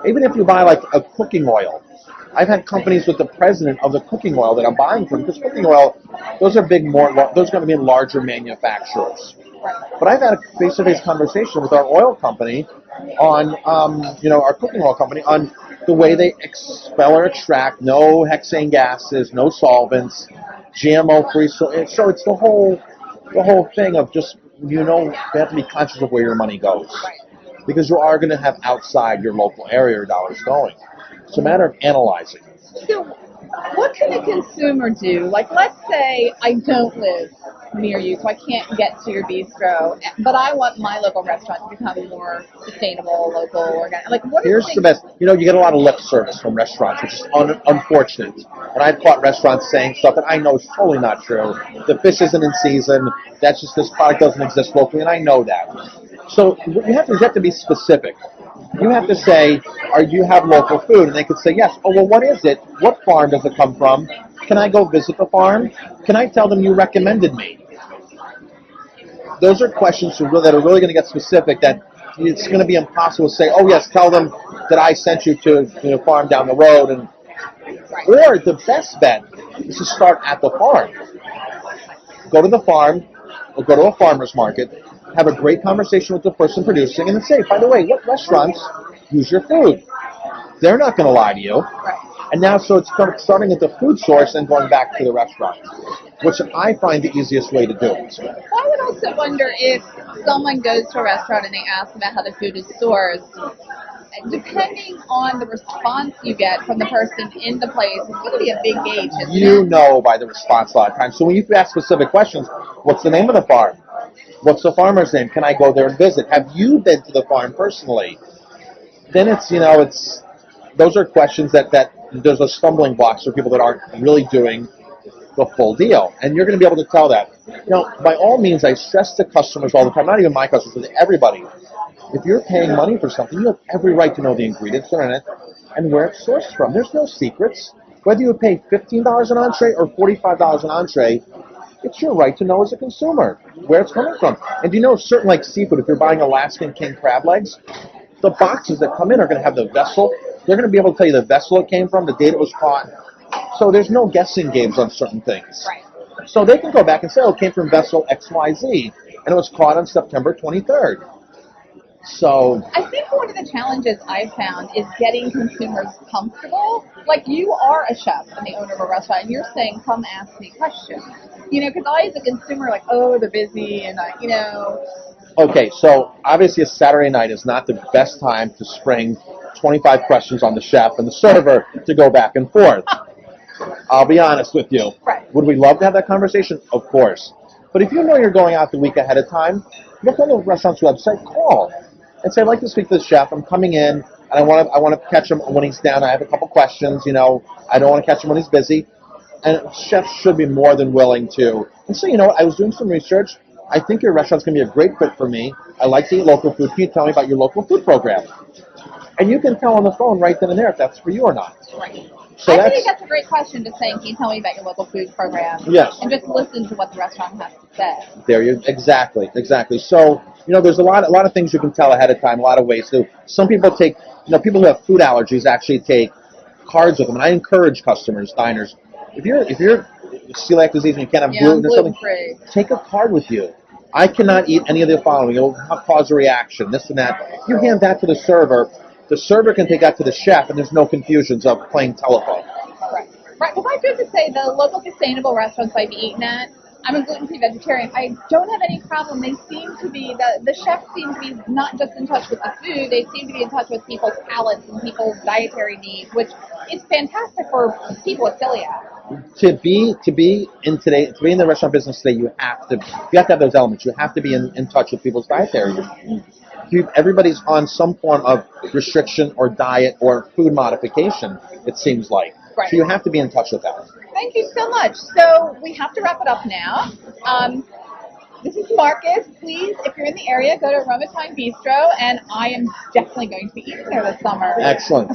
Even if you buy like a cooking oil, I've had companies with the president of the cooking oil that I'm buying from, because cooking oil, those are those are going to be larger manufacturers. But I've had a face-to-face conversation with our oil company on, our cooking oil company, on the way they expel or extract, no hexane gases, no solvents, GMO-free. So it's the whole thing of just, you have to be conscious of where your money goes. Because you are going to have outside your local area your dollars going. It's a matter of analyzing. So what can a consumer do? Like, let's say I don't live near you, so I can't get to your bistro, but I want my local restaurant to become more sustainable, local, organic. Like, what Here's the best. You get a lot of lip service from restaurants, which is unfortunate. And I've caught restaurants saying stuff that I know is totally not true. The fish isn't in season. That's just, this product doesn't exist locally, and I know that. So you have to be specific. You have to say, you have local food? And they could say yes. Oh, well, what is it? What farm does it come from? Can I go visit the farm? Can I tell them you recommended me? Those are questions that are really going to get specific, that it's going to be impossible to say, oh, yes, tell them that I sent you to a farm down the road. Or the best bet is to start at the farm. Go to the farm, or go to a farmer's market, have a great conversation with the person producing, and then say, by the way, what restaurants use your food? They're not going to lie to you. And now, so it's starting at the food source and going back to the restaurant, which I find the easiest way to do it. Well, I would also wonder if someone goes to a restaurant and they ask about how the food is sourced. Depending on the response you get from the person in the place, it's going to be a big gauge, isn't it? You know by the response a lot of times. So when you ask specific questions, what's the name of the farm? What's the farmer's name? Can I go there and visit? Have you been to the farm personally? Then those are questions that there's a stumbling blocks for people that aren't really doing the full deal. And you're going to be able to tell that. By all means, I stress to customers all the time, not even my customers, but everybody, if you're paying money for something, you have every right to know the ingredients that are in it and where it's sourced from. There's no secrets. Whether you pay $15 an entree or $45 an entree, it's your right to know as a consumer where it's coming from. And do you know certain, like seafood, if you're buying Alaskan king crab legs, the boxes that come in are going to have the vessel. They're going to be able to tell you the vessel it came from, the date it was caught. So there's no guessing games on certain things. Right. So they can go back and say, it came from vessel XYZ, and it was caught on September 23rd. So I think one of the challenges I've found is getting consumers comfortable. Like, you are a chef and the owner of a restaurant, and you're saying, come ask me questions. Because I, as a consumer, they're busy, and Okay, so obviously a Saturday night is not the best time to spring 25 questions on the chef and the server to go back and forth. I'll be honest with you. Right. Would we love to have that conversation? Of course. But if you know you're going out the week ahead of time, look on the restaurant's website, call, and say, I'd like to speak to the chef. I'm coming in, and I want to catch him when he's down. I have a couple questions. I don't want to catch him when he's busy. And chefs should be more than willing to. And so, I was doing some research. I think your restaurant's going to be a great fit for me. I like to eat local food. Can you tell me about your local food program? And you can tell on the phone right then and there if that's for you or not. Right. So I think that's a great question, just saying, can you tell me about your local food program? Yes. And just listen to what the restaurant has to say. Exactly. So, there's a lot of things you can tell ahead of time, a lot of ways to. Some people take, people who have food allergies actually take cards with them. And I encourage customers, diners, if you're celiac disease and you can't have gluten or something, take a card with you. I cannot eat any of the following. It will cause a reaction, this and that. You hand that to the server. The server can take that to the chef, and there's no confusions of playing telephone. Right. Because I have to say, the local sustainable restaurants I've eaten at, I'm a gluten-free vegetarian. I don't have any problem. They seem to be, the chefs seem to be not just in touch with the food, they seem to be in touch with people's palates and people's dietary needs, which it's fantastic for people with celiac. To be in the restaurant business today, you have to have those elements. You have to be in touch with people's dietary. Everybody's on some form of restriction or diet or food modification, it seems like. Right. So you have to be in touch with that. Thank you so much. So we have to wrap it up now. This is Marcus. Please, if you're in the area, go to Aroma Bistro, and I am definitely going to be eating there this summer. Excellent.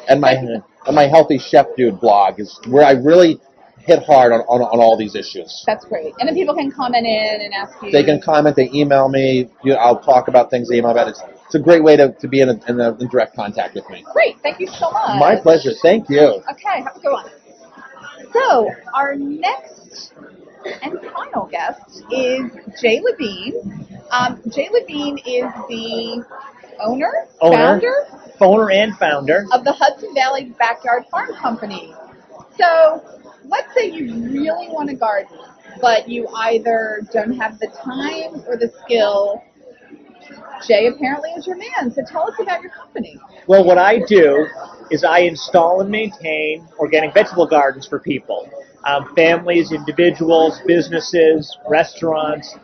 And my Healthy Chef Dude blog is where I really hit hard on all these issues. That's great. And then people can comment in and ask you. They can comment. They email me. I'll talk about things they email about. It's a great way to be in direct contact with me. Great. Thank you so much. My pleasure. Thank you. Okay. Have a good one. So our next and final guest is Jay Levine. Jay Levine is the owner and founder of the Hudson Valley Backyard Farm Company. So let's say you really want to garden, but you either don't have the time or the skill. Jay apparently is your man, so tell us about your company. Well, what I do is I install and maintain organic vegetable gardens for people. Families, individuals, businesses, restaurants,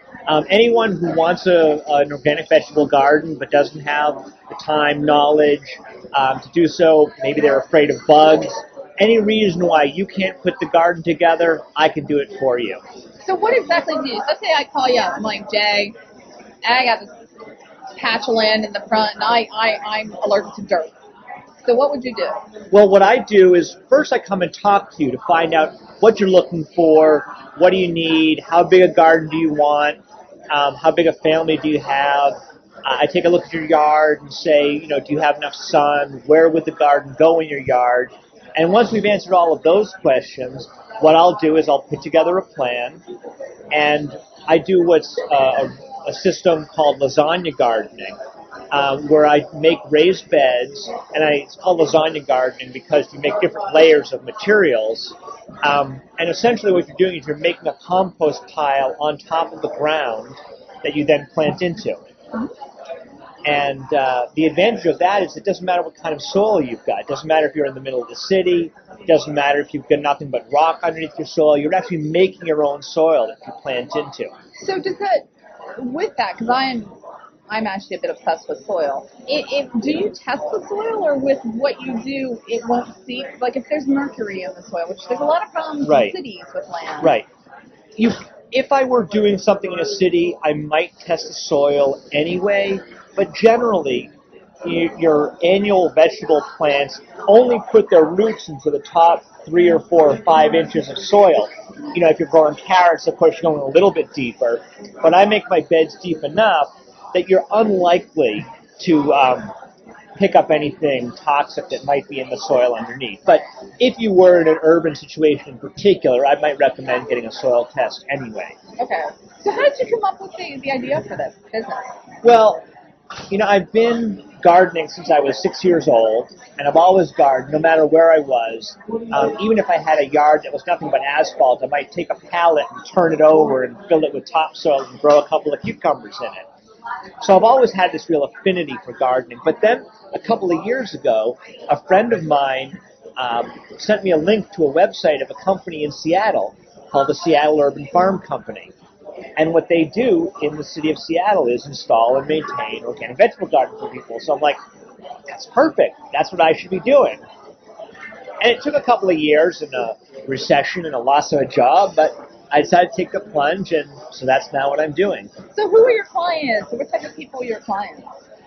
anyone who wants an organic vegetable garden but doesn't have the time, knowledge to do so. Maybe they're afraid of bugs. Any reason why you can't put the garden together, I can do it for you. So what exactly do you do? Let's say I call you up. I'm like, Jay, I got this patch of land in the front, and I'm allergic to dirt. So what would you do? Well, what I do is first I come and talk to you to find out what you're looking for, what do you need, how big a garden do you want, how big a family do you have. I take a look at your yard and say, do you have enough sun? Where would the garden go in your yard? And once we've answered all of those questions, what I'll do is I'll put together a plan, and I do what's a system called lasagna gardening, where I make raised beds, and it's called lasagna gardening because you make different layers of materials. And essentially what you're doing is you're making a compost pile on top of the ground that you then plant into. And the advantage of that is it doesn't matter what kind of soil you've got. It doesn't matter if you're in the middle of the city. It doesn't matter if you've got nothing but rock underneath your soil. You're actually making your own soil that you plant into. So does that, with that, because I'm actually a bit obsessed with soil. Do you test the soil, or with what you do, it won't seep? Like if there's mercury in the soil, which there's a lot of problems in cities with land. Right. If I were doing something in a city, I might test the soil anyway. But generally, your annual vegetable plants only put their roots into the top 3 or 4 or 5 inches of soil. If you're growing carrots, of course, you're going a little bit deeper. But I make my beds deep enough that you're unlikely to pick up anything toxic that might be in the soil underneath. But if you were in an urban situation in particular, I might recommend getting a soil test anyway. Okay. So how did you come up with the idea for this business? Well, I've been gardening since I was 6 years old, and I've always gardened, no matter where I was. Even if I had a yard that was nothing but asphalt, I might take a pallet and turn it over and fill it with topsoil and grow a couple of cucumbers in it. So I've always had this real affinity for gardening. But then a couple of years ago, a friend of mine sent me a link to a website of a company in Seattle called the Seattle Urban Farm Company. And what they do in the city of Seattle is install and maintain organic vegetable gardens for people. So I'm like, that's perfect. That's what I should be doing. And it took a couple of years and a recession and a loss of a job, but I decided to take the plunge, and so that's now what I'm doing. So who are your clients? What type of people are your clients?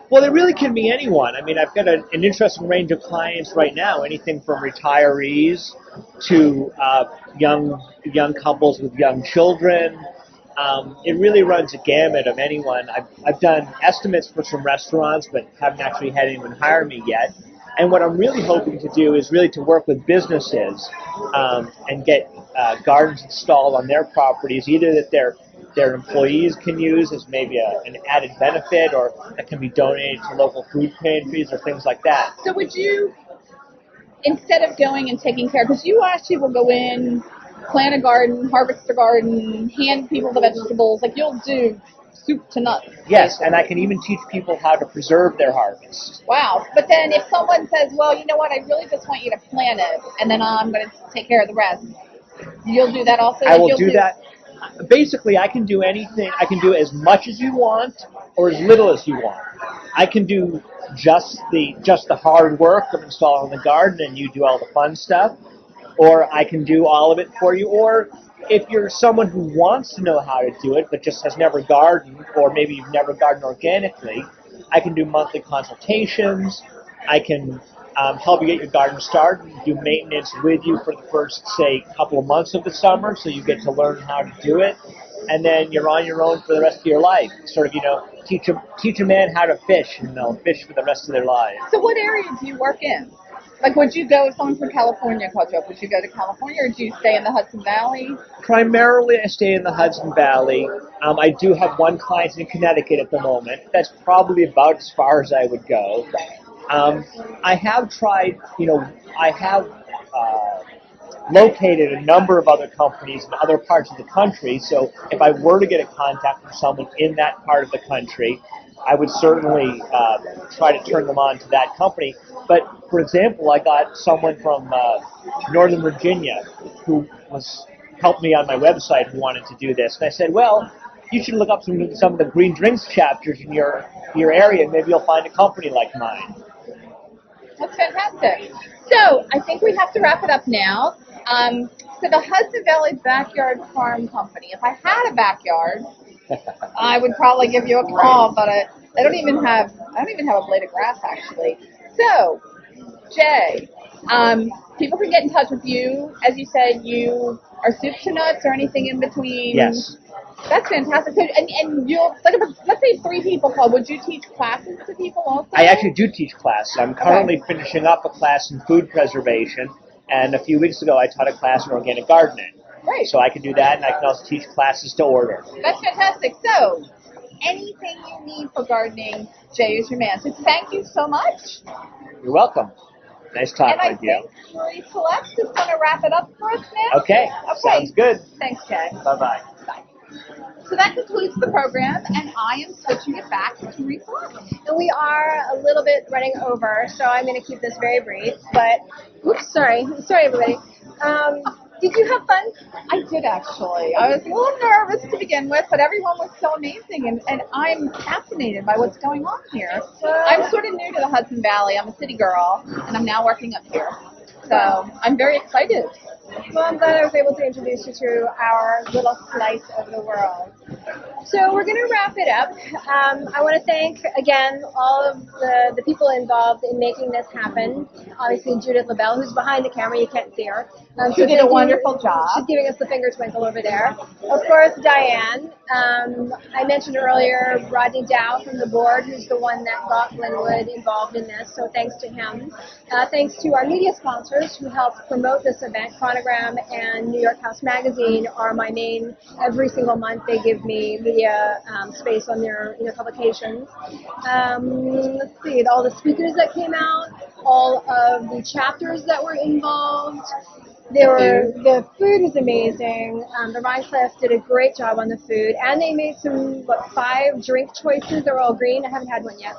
Well, it really can be anyone. I mean, I've got an interesting range of clients right now, anything from retirees to young couples with young children. It really runs a gamut of anyone. I've done estimates for some restaurants, but haven't actually had anyone hire me yet. And what I'm really hoping to do is really to work with businesses and get gardens installed on their properties, either that their employees can use as maybe an added benefit, or that can be donated to local food pantries or things like that. So would you, instead of going and taking care, because you actually will go in, plant a garden, harvest a garden, hand people the vegetables, like you'll do soup to nuts. Yes, basically. and I can even teach people how to preserve their harvest. Wow. But then if someone says, well, you know what, I really just want you to plant it, and then I'm going to take care of the rest, you'll do that also? I will do that. Basically, I can do anything. I can do as much as you want or as little as you want. I can do just the hard work of installing the garden and you do all the fun stuff, or I can do all of it for you. Or if you're someone who wants to know how to do it but just has never gardened, or maybe you've never gardened organically, I can do monthly consultations. I can help you get your garden started, do maintenance with you for the first, say, couple of months of the summer, so you get to learn how to do it, and then you're on your own for the rest of your life. Sort of, teach a man how to fish, and they'll fish for the rest of their lives. So what area do you work in? Like, would you go, if someone from California called you up, would you go to California, or do you stay in the Hudson Valley? Primarily, I stay in the Hudson Valley. I do have one client in Connecticut at the moment. That's probably about as far as I would go. I have tried, I have located a number of other companies in other parts of the country, so if I were to get a contact from someone in that part of the country, I would certainly try to turn them on to that company. But, for example, I got someone from Northern Virginia who helped me on my website who wanted to do this, and I said, well, you should look up some of the Green Drinks chapters in your area, and maybe you'll find a company like mine. That's fantastic. So I think we have to wrap it up now. So the Hudson Valley Backyard Farm Company. If I had a backyard, I would probably give you a call, but I don't even have a blade of grass actually. So, Jay, people can get in touch with you. As you said, you are soup to nuts or anything in between. Yes. That's fantastic. So, and you'll, like, let's say 3 people call. Would you teach classes to people also? I actually do teach classes. I'm currently finishing up a class in food preservation, and a few weeks ago I taught a class in organic gardening. Great. So I can do that, and I can also teach classes to order. That's fantastic. So, anything you need for gardening, Jay is your man. So thank you so much. You're welcome. Nice talking with you. And I think Marie Celeste is going to wrap it up for us now. Okay. Sounds good. Thanks, Jay. Bye-bye. Bye. So that concludes the program, and I am switching it back to Marie Celeste. And we are a little bit running over, so I'm going to keep this very brief. But, oops, sorry, everybody. Did you have fun? I did, actually. I was a little nervous to begin with, but everyone was so amazing, and I'm fascinated by what's going on here. I'm sort of new to the Hudson Valley. I'm a city girl, and I'm now working up here. So I'm very excited. Well, I'm glad I was able to introduce you to our little slice of the world. So we're going to wrap it up. I want to thank, again, all of the people involved in making this happen. Obviously, Judith Labelle, who's behind the camera. You can't see her. She did a wonderful job. She's giving us the finger twinkle over there. Of course, Diane. I mentioned earlier Rodney Dow from the board, who's the one that got Glynwood involved in this, so thanks to him. Thanks to our media sponsors who helped promote this event. Chronogram and New York House Magazine are my main. Every single month they give me media space on their publications. Let's see, all the speakers that came out, all of the chapters that were involved. The food was amazing. The Rhinecliff did a great job on the food, and they made some 5 drink choices. They're all green. I haven't had one yet.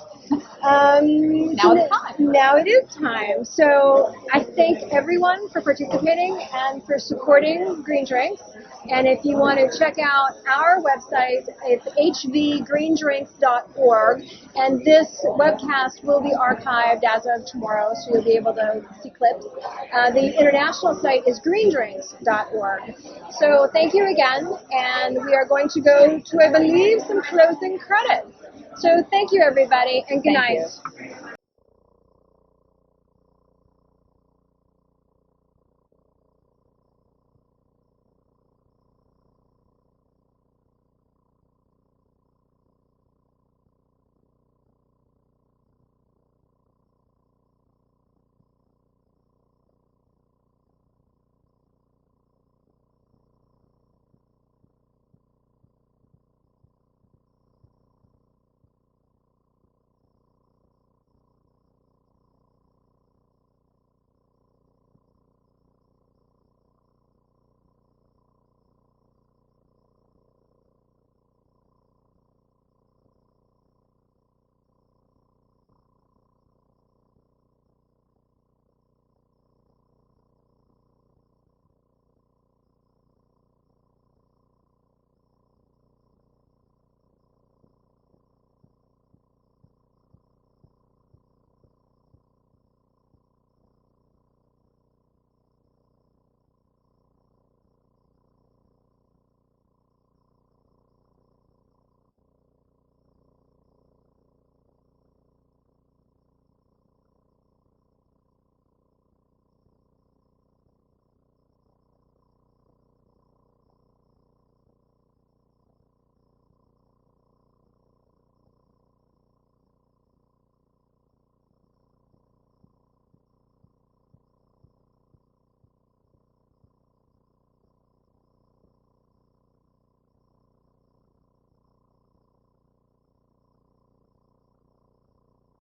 Now it's time. Now it is time. So I thank everyone for participating and for supporting Green Drinks. And if you want to check out our website, it's hvgreendrinks.org. And this webcast will be archived as of tomorrow, so you'll be able to see clips. The international site is greendrinks.org. So thank you again, and we are going to go to, I believe, some closing credits. So thank you, everybody, and good night.